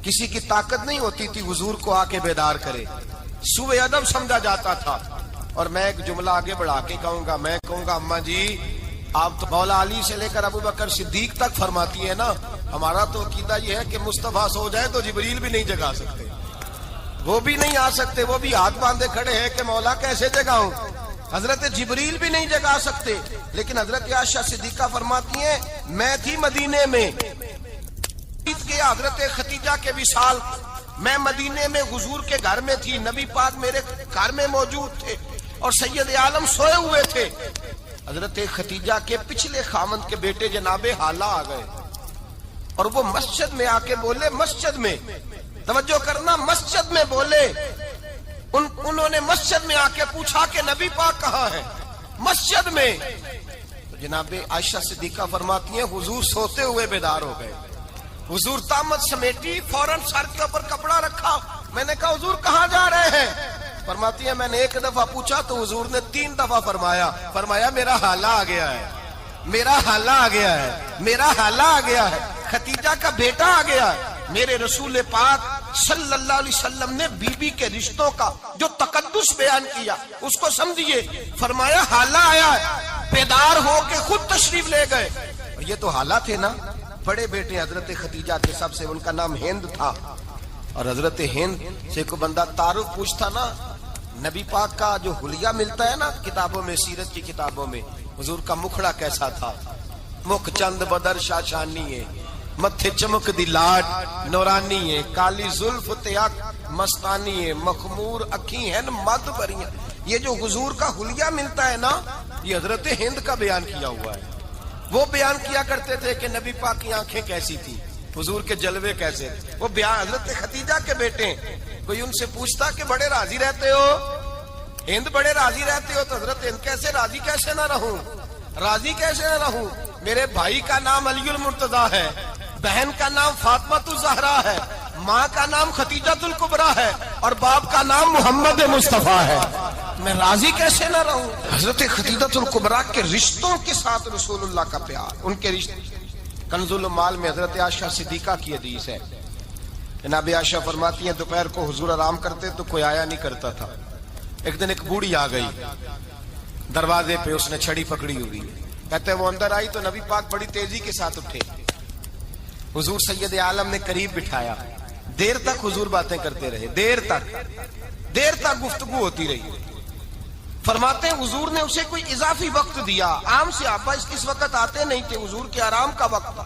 کسی کی طاقت نہیں ہوتی تھی حضور کو آ کے بیدار کرے. سوء ادب سمجھا جاتا تھا. اور میں ایک جملہ آگے بڑھا کے کہوں گا، میں کہوں گا اماں جی آپ تو مولا علی سے لے کر ابو بکر صدیق تک فرماتی ہیں نا، ہمارا تو عقیدہ یہ ہے کہ مصطفیٰ سو جائے تو جبریل بھی نہیں جگا سکتے، وہ بھی نہیں آ سکتے، وہ بھی ہاتھ باندھے کھڑے ہیں کہ مولا کیسے جگاؤں. حضرت جبریل بھی نہیں جگا سکتے. لیکن حضرت عائشہ صدیقہ فرماتی ہیں میں تھی مدینے میں گیا حضرت خدیجہ کے وصال، میں مدینے میں حضور کے گھر میں تھی، نبی پاک میرے گھر میں موجود تھے اور سید عالم سوئے ہوئے تھے. حضرت خدیجہ کے پچھلے خامند کے بیٹے جناب حالہ آ گئے اور وہ مسجد میں آ کے بولے، مسجد میں توجہ کرنا، مسجد میں بولے. انہوں نے مسجد میں آ کے پوچھا کہ نبی پاک کہاں ہے؟ مسجد میں. تو جناب عائشہ صدیقہ فرماتی ہیں حضور سوتے ہوئے بیدار ہو گئے. حضور طامت سمیٹی، فوراً سر کے اوپر کپڑا رکھا. میں نے کہا حضور کہاں جا رہے ہیں؟ فرماتی ہیں میں نے 1 دفعہ پوچھا تو حضور نے 3 دفعہ فرمایا میرا حالہ آ گیا ہے، میرا حالہ آ گیا ہے، میرا حالہ آ گیا ہے، خدیجہ کا بیٹا آ گیا ہے. میرے رسول پاک صلی اللہ علیہ وسلم نے بی بی کے رشتوں کا جو تقدس بیان کیا اس کو سمجھیے. فرمایا حالہ آیا ہے، بیدار ہو کے خود تشریف لے گئے. اور یہ تو حالہ تھے نا، بڑے بیٹے حضرت خدیجہ کے سب سے، ان کا نام ہند تھا. اور حضرت ہند سے کوئی بندہ تعارف پوچھتا نا، نبی پاک کا جو حلیہ ملتا ہے نا کتابوں میں، سیرت کی کتابوں میں، حضور کا مکھڑا کیسا تھا. مکھ چند بدر شاشانی ہے، متھے چمک دی لاٹ نورانی ہے، کالی زلف تیاک مستانی ہے، مخمور اکھی ہیں مد بریاں. یہ جو حضور کا حلیہ ملتا ہے نا یہ حضرت ہند کا بیان کیا ہوا ہے. وہ بیان کیا کرتے تھے کہ نبی پاک کی آنکھیں کیسی تھی، حضور کے جلوے کیسے. وہ بیان حضرت خدیجہ کے بیٹے ہیں. کوئی ان سے پوچھتا کہ بڑے راضی رہتے ہو ہند، بڑے راضی رہتے ہو؟ تو حضرت ہند کیسے راضی کیسے نہ رہوں، راضی کیسے نہ رہوں. میرے بھائی کا نام علی المرتضیٰ ہے، بہن کا نام فاطمہ الزہرا ہے، ماں کا نام خدیجہ الکبریٰ ہے اور باپ کا نام محمد مصطفیٰ ہے. میں راضی کیسے نہ رہوں. حضرت خدیجہ الکبریٰ کے رشتوں کے ساتھ رسول اللہ کا پیار، ان کے رشتے. کنز المال میں حضرت عائشہ صدیقہ کی حدیث ہے. جناب عائشہ فرماتی ہیں دوپہر کو حضور آرام کرتے تو کوئی آیا نہیں کرتا تھا. ایک دن ایک بوڑھی آ گئی دروازے پہ، اس نے چھڑی پکڑی ہوئی. کہتے ہیں وہ اندر آئی تو نبی پاک بڑی تیزی کے ساتھ اٹھے. حضور سید عالم نے قریب بٹھایا. دیر تک حضور باتیں کرتے رہے، دیر تک گفتگو ہوتی رہی. فرماتے ہیں حضور نے اسے کوئی اضافی وقت دیا. عام صحابہ اس وقت آتے نہیں تھے، حضور کے آرام کا وقت تھا،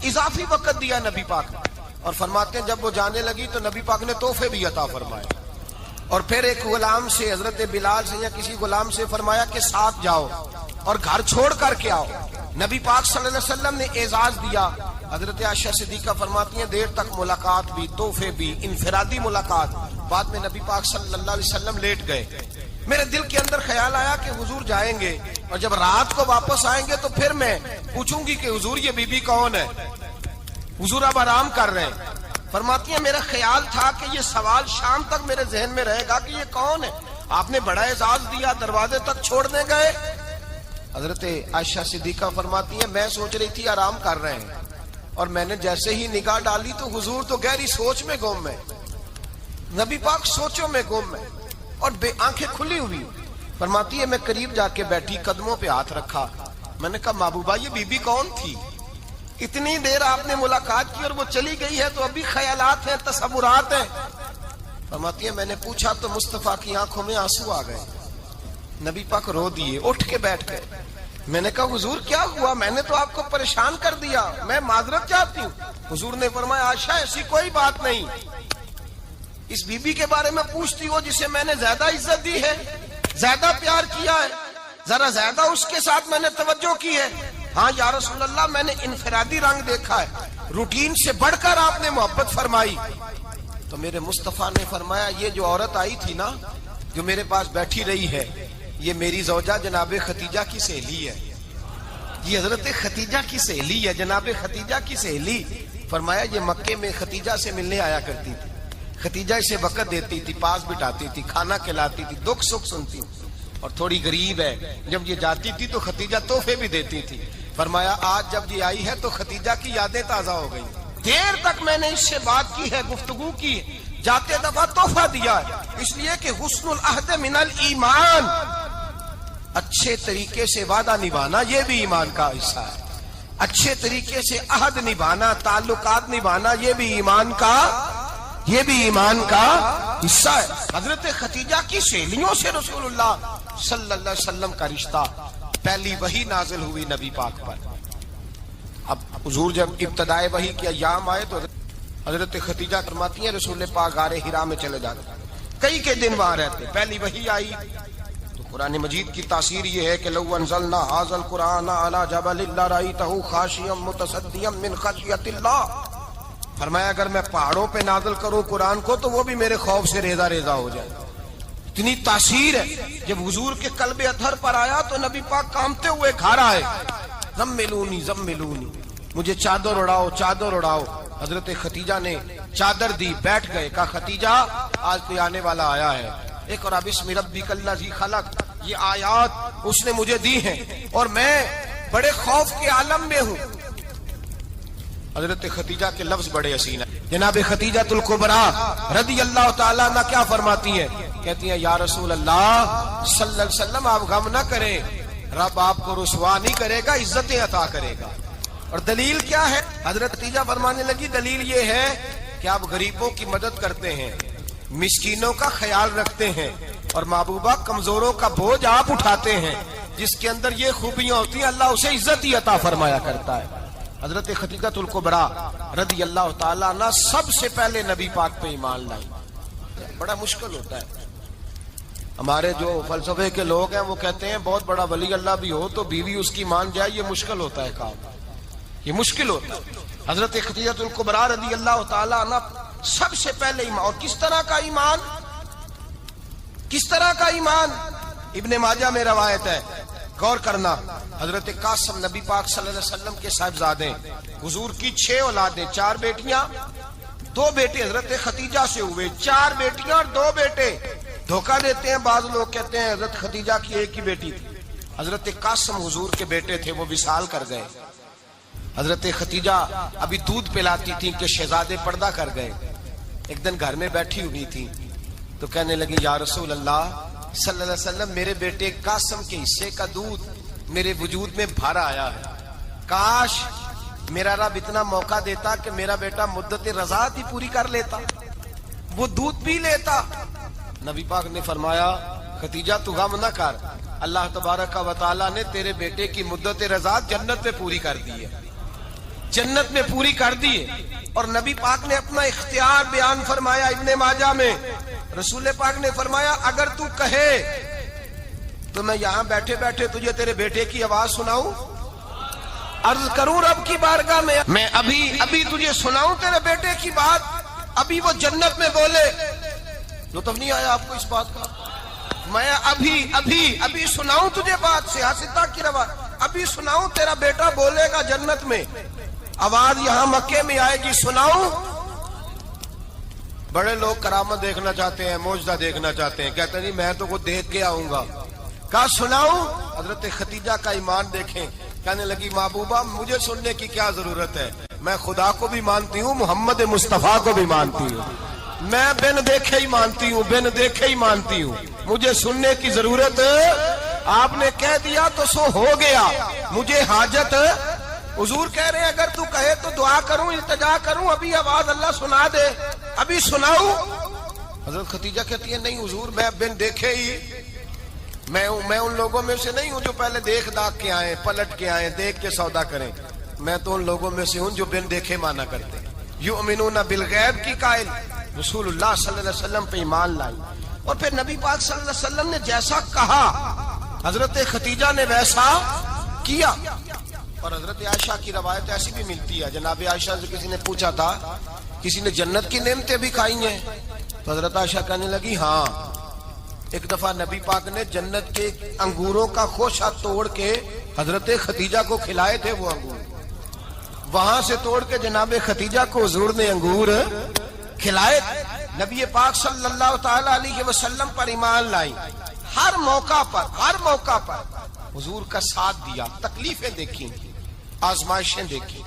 اضافی وقت دیا نبی پاک نے. اور فرماتے ہیں جب وہ جانے لگی تو نبی پاک نے تحفے بھی عطا فرمائے. اور پھر ایک غلام سے، حضرت بلال سے یا کسی غلام سے فرمایا کہ ساتھ جاؤ اور گھر چھوڑ کر کے آؤ. نبی پاک صلی اللہ علیہ وسلم نے اعزاز دیا. حضرت عائشہ صدیقہ فرماتی ہیں دیر تک ملاقات بھی، تحفے بھی، انفرادی ملاقات. بعد میں نبی پاک صلی اللہ علیہ وسلم لیٹ گئے. میرے دل کے اندر خیال آیا کہ حضور جائیں گے اور جب رات کو واپس آئیں گے تو پھر میں پوچھوں گی کہ حضور یہ بی بی کون ہے؟ حضور اب آرام کر رہے ہیں. فرماتی ہیں میرا خیال تھا کہ یہ سوال شام تک میرے ذہن میں رہے گا کہ یہ کون ہے. آپ نے بڑا اعزاز دیا، دروازے تک چھوڑنے گئے. حضرت عائشہ صدیقہ فرماتی ہیں میں سوچ رہی تھی آرام کر رہے ہیں، اور میں نے جیسے ہی نگاہ ڈالی تو حضور تو گہری سوچ میں گم ہے. نبی پاک سوچوں میں گم ہے اور بے آنکھیں کھلی ہوئی. فرماتی ہے میں قریب جا کے بیٹھی، قدموں پہ ہاتھ رکھا. میں نے کہا محبوبہ یہ بی بی کون تھی؟ اتنی دیر آپ نے ملاقات کی اور وہ چلی گئی ہے تو ابھی خیالات ہیں، تصورات ہیں. فرماتی ہے میں نے پوچھا تو مصطفیٰ کی آنکھوں میں آنسو آ گئے. نبی پاک رو دیے، اٹھ کے بیٹھ گئے. میں نے کہا حضور کیا ہوا؟ میں نے تو آپ کو پریشان کر دیا، میں معذرت چاہتی ہوں. حضور نے فرمایا عائشہ ایسی کوئی بات نہیں. اس بی بی کے بارے میں پوچھتی ہو جسے میں نے زیادہ عزت دی ہے، زیادہ پیار کیا ہے، ذرا زیادہ اس کے ساتھ میں نے توجہ کی ہے. ہاں یا رسول اللہ میں نے انفرادی رنگ دیکھا ہے، روٹین سے بڑھ کر آپ نے محبت فرمائی. تو میرے مصطفیٰ نے فرمایا یہ جو عورت آئی تھی نا، جو میرے پاس بیٹھی رہی ہے، یہ میری زوجہ جناب خدیجہ کی سہیلی ہے. یہ حضرت خدیجہ کی سہیلی ہے، جناب خدیجہ کی سہیلی. فرمایا یہ مکے میں خدیجہ سے ملنے آیا کرتی تھی. خدیجہ اسے وقت دیتی تھی، پاس بٹھاتی تھی، کھانا کھلاتی تھی، دکھ سکھ سنتی تھی. اور تھوڑی غریب ہے، جب یہ جاتی تھی تو خدیجہ تحفے بھی دیتی تھی. فرمایا آج جب یہ آئی ہے تو خدیجہ کی یادیں تازہ ہو گئی. دیر تک میں نے اس سے بات کی ہے، گفتگو کی، جاتے دفعہ تحفہ دیا ہے. اس لیے کہ حسن العہد من الایمان، اچھے طریقے سے وعدہ نبھانا یہ بھی ایمان کا حصہ ہے. اچھے طریقے سے عہد نبھانا، تعلقات نبھانا یہ بھی ایمان کا حصہ ہے. حضرت خدیجہ کی سہیلیوں سے رسول اللہ صلی اللہ علیہ وسلم کا رشتہ. پہلی وحی نازل ہوئی نبی پاک پر. اب حضور جب ابتدائے وحی کے ایام آئے تو حضرت خدیجہ فرماتی ہیں رسول پاک غار حرا میں چلے جاتے، کئی کے دن وہاں رہتے. پہلی وحی آئی تو قرآن مجید کی تاثیر یہ ہے کہ لو انزلنا ھذا القرآن علی جبل لرأیتہ خاشعا متصدعا من خشیۃ اللہ. فرمایا اگر میں پہاڑوں پہ نازل کروں قرآن کو تو وہ بھی میرے خوف سے ریزہ ریزہ ہو جائے. اتنی تاثیر ہے. جب حضور کے قلب اطہر پر آیا تو نبی پاک کانپتے ہوئے گھر آئے. زملونی زملونی، مجھے چادر اڑاؤ چادر اڑاؤ. حضرت خدیجہ نے چادر دی، بیٹھ گئے. کہا خدیجہ آج کوئی آنے والا آیا ہے. اقرأ بسم ربک الذی خلق، یہ آیات اس نے مجھے دی ہیں اور میں بڑے خوف کے عالم میں ہوں. حضرت خدیجہ کے لفظ بڑے حسین ہیں. جناب خدیجہ الکبریٰ رضی اللہ تعالیٰ عنہ کیا فرماتی ہیں؟ کہتی ہیں یا رسول اللہ صلی اللہ علیہ وسلم آپ غم نہ کریں، رب آپ کو رسوا نہیں کرے گا، عزتیں عطا کرے گا. اور دلیل کیا ہے؟ حضرت خدیجہ فرمانے لگی دلیل یہ ہے کہ آپ غریبوں کی مدد کرتے ہیں، مسکینوں کا خیال رکھتے ہیں، اور محبوبہ کمزوروں کا بوجھ آپ اٹھاتے ہیں. جس کے اندر یہ خوبیاں ہوتی ہیں اللہ اسے عزت ہی عطا فرمایا کرتا ہے. حضرت خدیجہ الکبریٰ رضی اللہ تعالیٰ عنہ سب سے پہلے نبی پاک پہ ایمان لائی. بڑا مشکل ہوتا ہے. ہمارے جو فلسفے کے لوگ ہیں وہ کہتے ہیں بہت بڑا ولی اللہ بھی ہو تو بیوی اس کی مان جائے، یہ مشکل ہوتا ہے کام، یہ مشکل ہوتا ہے. حضرت خدیجہ الکبریٰ رضی اللہ تعالیٰ عنہ سب سے پہلے ایمان. اور کس طرح کا ایمان؟ کس طرح کا ایمان؟ ابن ماجہ میں روایت ہے، غور کرنا. حضرت قاسم نبی پاک صلی اللہ علیہ وسلم کے صاحبزادے، حضور کی 6 اولادیں، 4 بیٹیاں 2 بیٹے حضرت خدیجہ سے ہوئے، 4 بیٹیاں اور 2 بیٹے. دھوکہ دیتے ہیں بعض لوگ، کہتے ہیں حضرت خدیجہ کی ایک ہی بیٹی تھی. حضرت قاسم حضور کے بیٹے تھے، وہ وصال کر گئے. حضرت خدیجہ ابھی دودھ پلاتی تھی کہ شہزادے پردہ کر گئے. ایک دن گھر میں بیٹھی ہوئی تھی تو کہنے لگی یا رسول اللہ صلی اللہ علیہ وسلم میرے بیٹے قاسم کے حصے کا دودھ میرے وجود میں بھر آیا ہے، کاش میرا رب اتنا موقع دیتا کہ میرا بیٹا مدت رضاعت ہی پوری کر لیتا، وہ دودھ پی لیتا. نبی پاک نے فرمایا خدیجہ تو غم نہ کر، اللہ تبارک و تعالیٰ نے تیرے بیٹے کی مدت رضاعت جنت میں پوری کر دی ہے، جنت میں پوری کر دی ہے. اور نبی پاک نے اپنا اختیار بیان فرمایا ابن ماجہ میں. رسول پاک نے فرمایا اگر تو کہے تو میں یہاں بیٹھے بیٹھے تجھے تیرے بیٹے کی آواز سناؤں. عرض کروں رب کی بارگاہ میں ابھی تجھے سناؤں تیرے بیٹے کی بات، ابھی وہ جنت میں بولے، لطف نہیں آیا آپ کو اس بات کا؟ میں ابھی سناؤں تجھے بات، سیاستہ کی روایت، ابھی سناؤں تیرا بیٹا بولے گا جنت میں، آواز یہاں مکے میں آئے گی، سناؤں؟ بڑے لوگ کرامت دیکھنا چاہتے ہیں، معجزہ دیکھنا چاہتے ہیں، کہتے ہیں جی میں تو وہ دیکھ کے آؤں گا، کہا سناؤں؟ حضرت خدیجہ کا ایمان دیکھیں، کہنے لگی محبوبہ مجھے سننے کی کیا ضرورت ہے، میں خدا کو بھی مانتی ہوں، محمد مصطفیٰ کو بھی مانتی ہوں، میں بن دیکھے ہی مانتی ہوں، مجھے سننے کی ضرورت، آپ نے کہہ دیا تو سو ہو گیا، مجھے حاجت، حضور کہہ رہے ہیں اگر تو کہے تو دعا کروں، التجا کروں، ابھی آواز اللہ سنا دے، ابھی سناؤں؟ حضرت خدیجہ کہتی ہے نہیں حضور میں بن دیکھے ہی، میں ان لوگوں میں سے نہیں ہوں جو پہلے دیکھ داکھ کے آئیں، پلٹ کے آئیں، دیکھ کے سودا کریں، میں تو ان لوگوں میں سے ہوں جو بن دیکھے مانا کرتے ہیں، یؤمنون بالغیب کی قائل، رسول اللہ صلی اللہ علیہ وسلم پہ ایمان لائی، اور پھر نبی پاک صلی اللہ علیہ وسلم نے جیسا کہا حضرت خدیجہ نے ویسا کیا۔ اور حضرت عائشہ کی روایت ایسی بھی ملتی ہے، جناب عائشہ سے کسی نے پوچھا تھا کسی نے جنت کی نعمتیں بھی کھائی ہیں؟ تو حضرت عائشہ کہنے لگی ہاں، ایک دفعہ نبی پاک نے جنت کے انگوروں کا خوشہ توڑ کے حضرت خدیجہ کو کھلائے تھے، وہ انگور وہاں سے توڑ کے جناب خدیجہ کو حضور نے انگور کھلائے، نبی پاک صلی اللہ تعالی علیہ وسلم پر ایمان لائی، ہر موقع پر حضور کا ساتھ دیا، تکلیفیں دیکھی، آزمائشیں دیکھی۔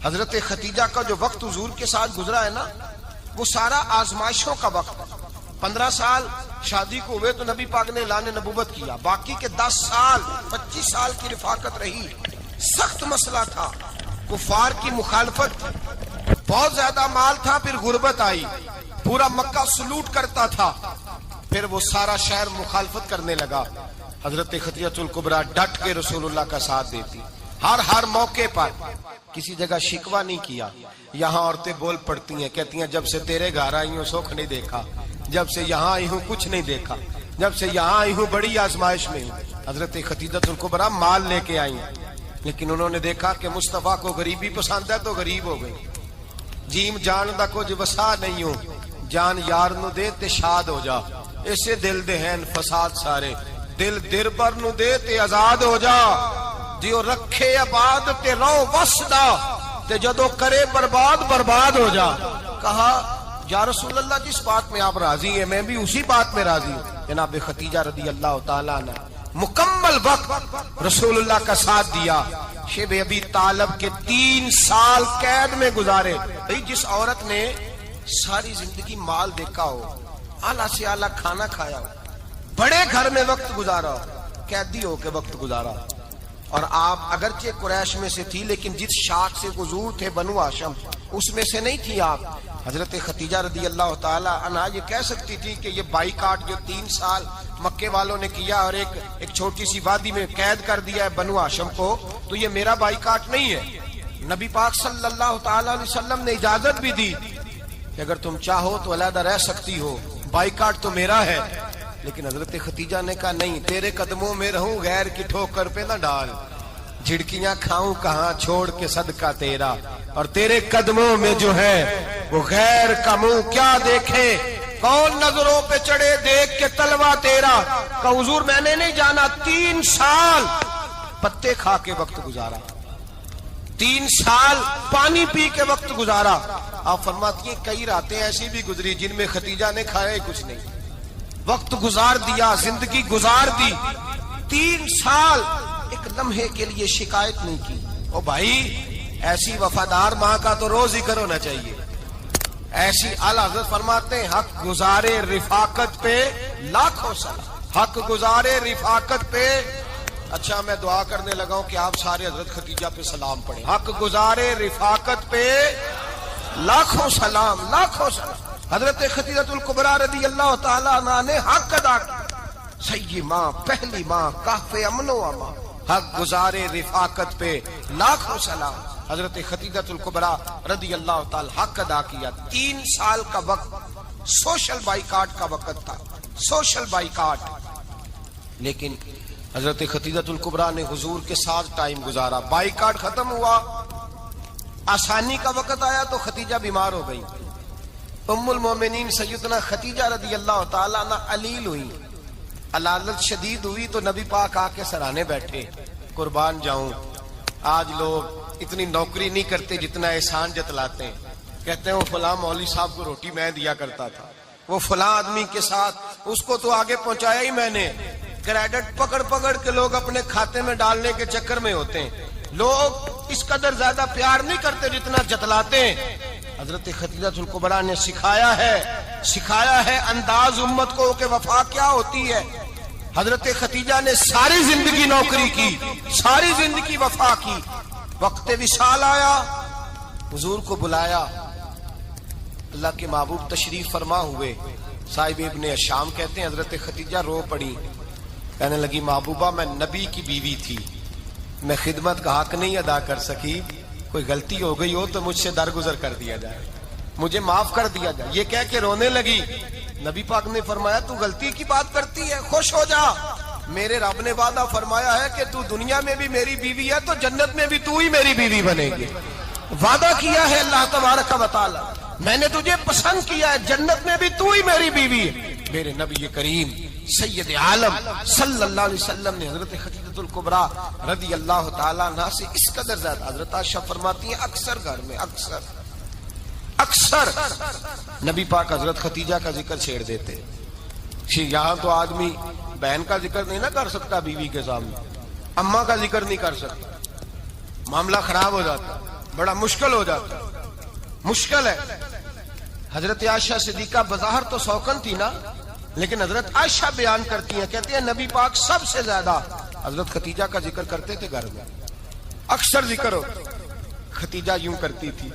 حضرت خدیجہ کا جو وقت حضور کے ساتھ گزرا ہے نا، وہ سارا آزمائشوں کا وقت ہے۔ 15 سال شادی کو ہوئے تو نبی پاک نے اعلان نبوت کیا، باقی کے 10 سال 25 سال کی رفاقت رہی، سخت مسئلہ تھا، کفار کی مخالفت، بہت زیادہ مال تھا، پھر غربت آئی، پورا مکہ سلوٹ کرتا تھا، پھر وہ سارا شہر مخالفت کرنے لگا، حضرت خدیجہ الکبریٰ ڈٹ کے رسول اللہ کا ساتھ دیتی، ہر موقع پر کسی جگہ شکوہ نہیں کیا۔ یہاں عورتیں بول پڑتی ہیں، کہتی ہیں جب سے تیرے گھر آئی ہوں سکھ نہیں دیکھا، جب سے یہاں آئی ہوں کچھ نہیں دیکھا، جب سے یہاں آئی ہوں بڑی آزمائش میں ہوں۔ حضرت خدیجہ الکبریٰ مال لے کے آئی ہیں، لیکن انہوں نے دیکھا کہ مصطفیٰ کو غریبی پسند ہے تو غریب ہو گئی، جیم جان دا کچھ وسا نہیں ہو، جان یار نو دے تے شاد ہو جا، اسے دل دے ہیں فساد سارے، دل دربر نو دے تے آزاد ہو جا، دیو رکھے آباد تے رو وسدا تے جدو کرے برباد ہو جا۔ کہا یا رسول اللہ جس بات میں آپ راضی ہیں میں بھی اسی بات میں راضی ہوں۔ جناب خدیجہ رضی اللہ تعالیٰ عنہ مکمل وقت رسول اللہ کا ساتھ دیا، شیب ابی طالب کے 3 سال قید میں گزارے۔ جس عورت نے ساری زندگی مال دیکھا ہو، اعلیٰ سے اعلیٰ کھانا کھایا ہو، بڑے گھر میں وقت گزارا ہو، قیدی ہو کے وقت گزارا، اور آپ اگرچہ قریش میں سے تھی لیکن جس شاخ سے حضور تھے بنو ہاشم اس میں سے نہیں تھی آپ۔ حضرت خدیجہ رضی اللہ تعالی عنہا یہ کہہ سکتی تھی کہ یہ بائیکاٹ جو 3 سال مکے والوں نے کیا اور ایک چھوٹی سی وادی میں قید کر دیا ہے بنو ہاشم کو، تو یہ میرا بائیکاٹ نہیں ہے۔ نبی پاک صلی اللہ تعالی علیہ وسلم نے اجازت بھی دی کہ اگر تم چاہو تو علیحدہ رہ سکتی ہو، بائیکاٹ تو میرا ہے۔ لیکن حضرت خدیجہ نے کہا نہیں، تیرے قدموں میں رہوں، غیر کی ٹھوکر پہ نہ ڈال، جھڑکیاں کھاؤں کہاں چھوڑ کے صدقہ تیرا، اور تیرے قدموں میں جو ہے وہ غیر کا منہ کیا دیکھے، کون نظروں پہ چڑھے دیکھ کے تلوا تیرا۔ کہ حضور میں نے نہیں جانا، 3 سال پتے کھا کے وقت گزارا، 3 سال پانی پی کے وقت گزارا۔ آپ فرماتی ہیں کئی راتیں ایسی بھی گزری جن میں خدیجہ نے کھایا ہی کچھ نہیں، وقت گزار دیا، زندگی گزار دی، 3 سال ایک لمحے کے لیے شکایت نہیں کی۔ او بھائی ایسی وفادار ماں کا تو روز ذکر ہونا چاہیے۔ ایسی اعلیٰ حضرت فرماتے ہیں حق گزارے رفاقت پہ لاکھوں سلام، حق گزارے رفاقت پہ۔ اچھا میں دعا کرنے لگا ہوں کہ آپ سارے حضرت خدیجہ پہ سلام پڑھیں۔ حق گزارے رفاقت پہ لاکھوں سلام، لاکھوں سلام۔ حضرت خدیجہ الکبریٰ رضی اللہ تعالیٰ عنہا نے حق ادا کیا، سیدی ماں، پہلی ماں، کہف امن و امان، حق گزارے رفاقت پہ لاکھوں سلام۔ حضرت خدیجہ الکبریٰ رضی اللہ تعالی حق ادا کیا۔ 3 سال کا وقت سوشل بائیکاٹ کا وقت تھا، سوشل بائیکاٹ۔ لیکن حضرت خدیجہ الکبریٰ نے حضور کے ساتھ ٹائم گزارا. بائیکاٹ ختم ہوا, آسانی کا وقت آیا تو خدیجہ بیمار ہو گئی. ام المومنین سیدنا خدیجہ رضی اللہ تعالیٰ عنہ علیل ہوئی, علالت شدید ہوئی تو نبی پاک آ کے سرانے بیٹھے. قربان جاؤں, آج لوگ اتنی نوکری نہیں کرتے جتنا احسان جتلاتے ہیں. کہتے ہیں وہ فلاں مولوی صاحب کو روٹی میں دیا کرتا تھا, وہ فلاں آدمی کے ساتھ اس کو تو آگے پہنچایا ہی میں نے. کریڈٹ پکڑ پکڑ کے لوگ اپنے کھاتے میں ڈالنے کے چکر میں ہوتے ہیں. لوگ اس قدر زیادہ پیار نہیں کرتے جتنا جتلاتے ہیں. حضرت خدیجہ الکبریٰ نے سکھایا ہے انداز امت کو کہ وفا کیا ہوتی ہے. حضرت خدیجہ نے ساری زندگی نوکری کی, ساری زندگی وفا کی. وقت وصال آیا, حضور کو بلایا. اللہ کے محبوب تشریف فرما ہوئے. صاحب ابن شام کہتے ہیں حضرت خدیجہ رو پڑی, کہنے لگی محبوبہ میں نبی کی بیوی تھی, میں خدمت کا حق نہیں ادا کر سکی, کوئی غلطی ہو گئی ہو تو مجھ سے درگزر کر دیا جائے, مجھے معاف کر دیا جائے. یہ کہہ کے رونے لگی. نبی پاک نے فرمایا تو غلطی کی بات کرتی ہے, خوش ہو جا, میرے رب نے وعدہ فرمایا ہے کہ تو دنیا میں بھی میری بیوی ہے تو جنت میں بھی تو ہی میری بیوی بنے گی. وعدہ کیا ہے اللہ تبارک و تعالی, میں نے تجھے پسند کیا ہے, جنت میں بھی تو ہی میری بیوی ہے. میرے نبی کریم سید عالم صلی اللہ علیہ وسلم نے حضرت خدیجہ الکبریٰ رضی اللہ تعالیٰ عنہ سے اس قدر زیادہ. حضرت عائشہ فرماتی ہیں اکثر گھر میں اکثر نبی پاک حضرت خدیجہ کا ذکر چھیڑ دیتے. یہاں تو آدمی بہن کا ذکر نہیں نہ کر سکتا بیوی کے سامنے, اماں کا ذکر نہیں کر سکتا, معاملہ خراب ہو جاتا, بڑا مشکل ہو جاتا, مشکل ہے. حضرت عائشہ صدیقہ بظاہر تو سوکن تھی نا, لیکن حضرت عائشہ بیان کرتی ہیں, کہتی ہیں نبی پاک سب سے زیادہ حضرت خدیجہ کا ذکر کرتے تھے گھر میں, اکثر ذکر ہو. خدیجہ یوں کرتی تھی,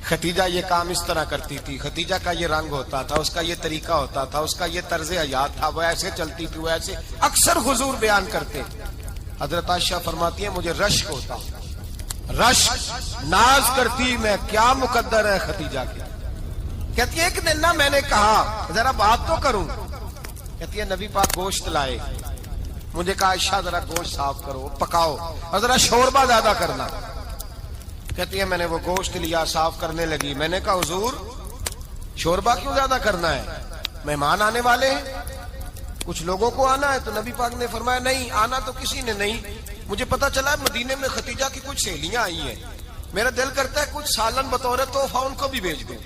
خدیجہ یہ کام اس طرح کرتی تھی, خدیجہ کا یہ رنگ ہوتا تھا, اس کا یہ طریقہ ہوتا تھا, اس کا یہ طرز حیات تھا, وہ ایسے چلتی تھی, وہ ایسے, اکثر حضور بیان کرتے. حضرت عائشہ فرماتی ہیں مجھے رشک ہوتا, رشک, ناز کرتی میں کیا مقدر ہے خدیجہ کی. کہتی ہے ایک دن نا میں نے کہا ذرا بات تو کروں, کہتی ہے نبی پاک گوشت لائے, مجھے کہا عائشہ ذرا گوشت صاف کرو, پکاؤ اور ذرا شوربہ زیادہ کرنا. کہتی ہے میں نے وہ گوشت لیا, صاف کرنے لگی. میں نے کہا حضور شوربہ کیوں زیادہ کرنا ہے, مہمان آنے والے ہیں, کچھ لوگوں کو آنا ہے. تو نبی پاک نے فرمایا نہیں, آنا تو کسی نے نہیں, مجھے پتا چلا ہے مدینے میں خدیجہ کی کچھ سہیلیاں آئی ہیں, میرا دل کرتا ہے کچھ سالن بطور تحفہ ان کو بھی بھیج دوں.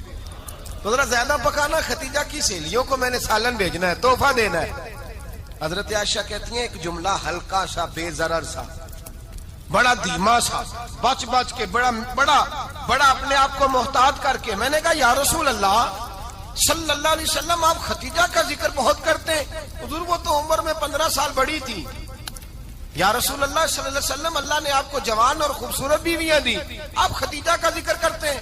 تو ذرا زیادہ پکانا, خدیجہ کی سہیلیوں کو میں نے سالن بھیجنا ہے, تحفہ دینا ہے. حضرت عائشہ کہتی ہیں ایک جملہ ہلکا سا, بے ضرر سا, بڑا دھیما سا, بچ بچ کے, بڑا اپنے آپ کو محتاط کر کے. میں نے کہا یا رسول اللہ صلی اللہ علیہ وسلم آپ خدیجہ کا ذکر بہت کرتے ہیں, حضور وہ تو عمر میں 15 سال بڑی تھی. یا رسول اللہ صلی اللہ علیہ وسلم اللہ نے آپ کو جوان اور خوبصورت بیویاں دی, آپ خدیجہ کا ذکر کرتے ہیں.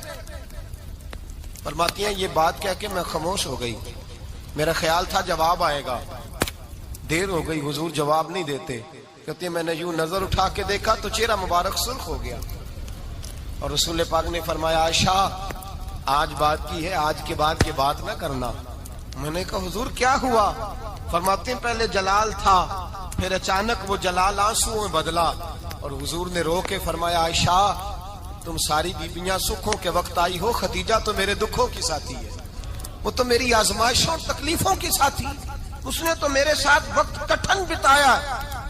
فرماتی ہیں یہ بات کہہ کے میں خاموش ہو گئی, میرا خیال تھا جواب آئے گا, دیر ہو گئی, حضور جواب نہیں دیتے. کہتے ہیں میں نے یوں نظر اٹھا کے دیکھا تو چہرہ مبارک سرخ ہو گیا, اور رسول پاک نے فرمایا عائشہ آج بات کی ہے, آج کے بعد کی بات نہ کرنا. میں نے کہا حضور کیا ہوا؟ فرماتے ہیں پہلے جلال تھا, پھر اچانک وہ جلال آنسو میں بدلا, اور حضور نے رو کے فرمایا عائشہ تم ساری بیویاں سکھوں کے وقت آئی ہو, خدیجہ تو میرے دکھوں کی ساتھی ہے, وہ تو میری آزمائشوں تکلیفوں کی ساتھی, اس نے تو میرے ساتھ وقت کٹھن بتایا.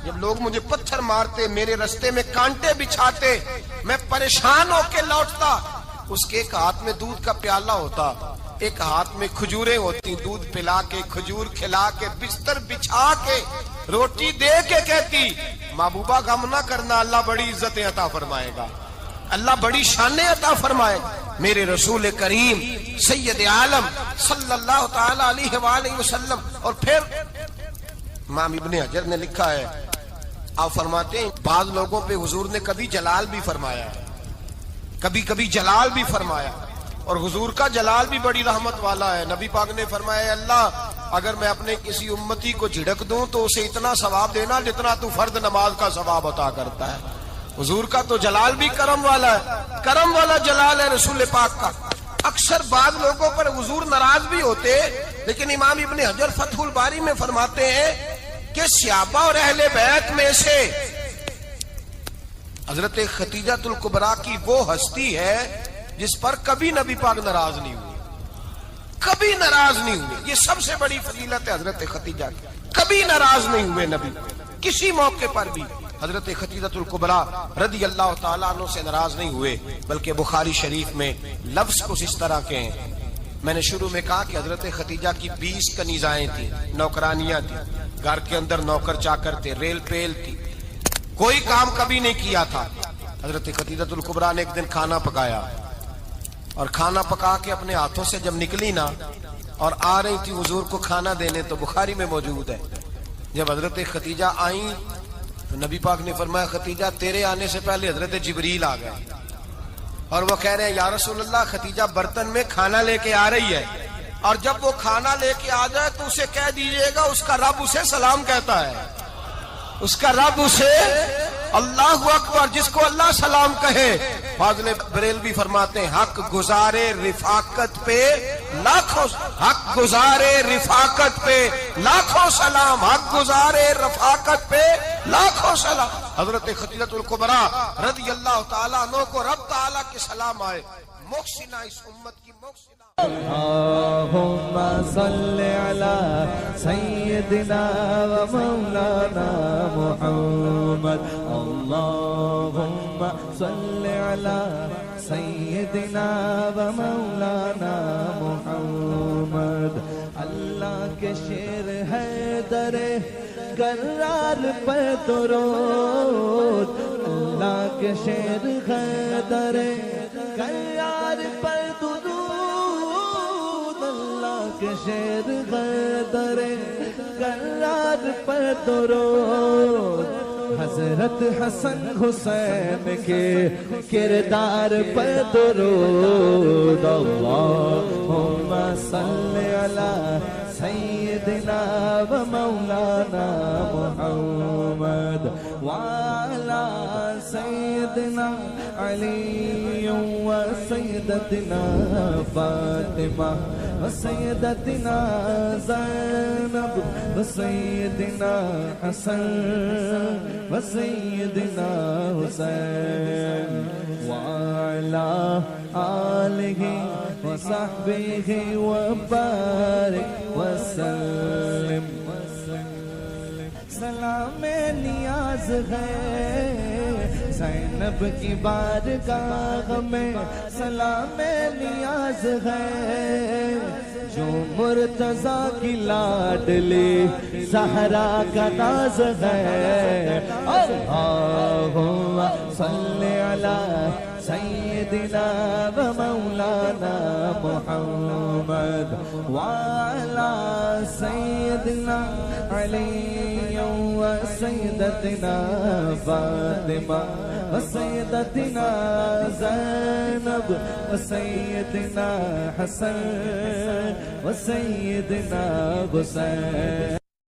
جب لوگ مجھے پتھر مارتے, میرے رستے میں کانٹے بچھاتے, میں پریشان ہو کے لوٹتا, اس کے ایک ہاتھ میں دودھ کا پیالہ ہوتا, ایک ہاتھ میں کھجوریں ہوتی, دودھ پلا کے, کھجور کھلا کے, بستر بچھا کے, روٹی دے کے کہتی محبوبہ غم نہ کرنا, اللہ بڑی عزتیں عطا فرمائے گا, اللہ بڑی شانیں عطا فرمائے. میرے رسول کریم سید عالم صلی اللہ تعالی علیہ وآلہ وسلم. اور پھر امام ابن حجر نے لکھا ہے, آپ فرماتے ہیں بعض لوگوں پہ حضور نے کبھی جلال بھی فرمایا, کبھی جلال بھی فرمایا, اور حضور کا جلال بھی بڑی رحمت والا ہے. نبی پاک نے فرمایا اللہ اگر میں اپنے کسی امتی کو جھڑک دوں تو اسے اتنا ثواب دینا جتنا تو فرض نماز کا ثواب عطا کرتا ہے. حضور کا تو جلال بھی کرم والا ہے, کرم والا جلال ہے رسول پاک کا. اکثر بعض لوگوں پر حضور ناراض بھی ہوتے, لیکن امام ابن حجر فتح الباری میں فرماتے ہیں کہ صحابہ اور اہل بیت میں سے حضرت خدیجہ الکبریٰ کی وہ ہستی ہے جس پر کبھی نبی پاک ناراض نہیں ہوئے، کبھی ناراض نہیں ہوئے. یہ سب سے بڑی فضیلت ہے حضرت خدیجہ کی. کبھی ناراض نہیں ہوئے نبی، کسی موقع پر بھی حضرت خدیجہ الکبریٰ رضی اللہ تعالیٰ عنہ سے ناراض نہیں ہوئے. بلکہ بخاری شریف میں لفظ کچھ اس طرح کے ہیں. میں نے شروع میں کہا کہ حضرت خدیجہ کی 20 کنیزائیں تھیں، نوکرانیاں تھیں، گھر کے اندر نوکر چاکر تھے، ریل پیل تھی، کوئی کام کبھی نہیں کیا تھا. حضرت خدیجہ الکبریٰ نے ایک دن کھانا پکایا، اور کھانا پکا کے اپنے ہاتھوں سے جب نکلی نا اور آ رہی تھی حضور کو کھانا دینے، تو بخاری میں موجود ہے جب حضرت خدیجہ آئیں تو نبی پاک نے فرمایا خدیجہ تیرے آنے سے پہلے حضرت جبریل آ گئے، اور وہ کہہ رہے ہیں یا رسول اللہ خدیجہ برتن میں کھانا لے کے آ رہی ہے، اور جب وہ کھانا لے کے آ جائے تو اسے کہہ دیجئے گا اس کا رب اسے سلام کہتا ہے، اس کا رب اسے اللہ اکبر، جس کو اللہ سلام کہے. فاضل بریلوی فرماتے ہیں حق گزارے رفاقت پہ لاکھوں، حق گزارے رفاقت پہ لاکھوں سلام، حق گزارے رفاقت پہ لاکھوں سلام. حضرت خدیجہ الکبریٰ رضی اللہ تعالیٰ عنہ کو رب تعالیٰ کے سلام آئے. محسنہ اس امت کی محسنہ. اللہم صلی علی سیدنا و مولانا محمد. اللہم صلی علی سیدنا و مولانا محمد. اللہ کے شیر ہے در کرار پر درود، اللہ کے شیر ہے در کرار پر درود، اللہ کے شیر ہے در کرار پر درود. حضرت حسن حسین کے کردار پر درود. اللہم صلی علی سیدنا و مولانا محمد وعلی سیدنا علی و سیدتنا فاطمہ و سیدتنا زینب و سیدنا حسن و سیدنا حسین وعلی آلہ وصحبہ وبارک وسلم. سلام نیاز ہے زینب کی بارگاہ میں، سلام نیاز ہے جو مرتضیٰ کی لاڈلی زہرا کا ناز ہے. اللہم صلی علی سیدنا و مولانا محمد وعلی سیدنا علی و سیدتنا فاطمہ و سیدتنا زینب و سیدنا حسن و سیدنا حسین.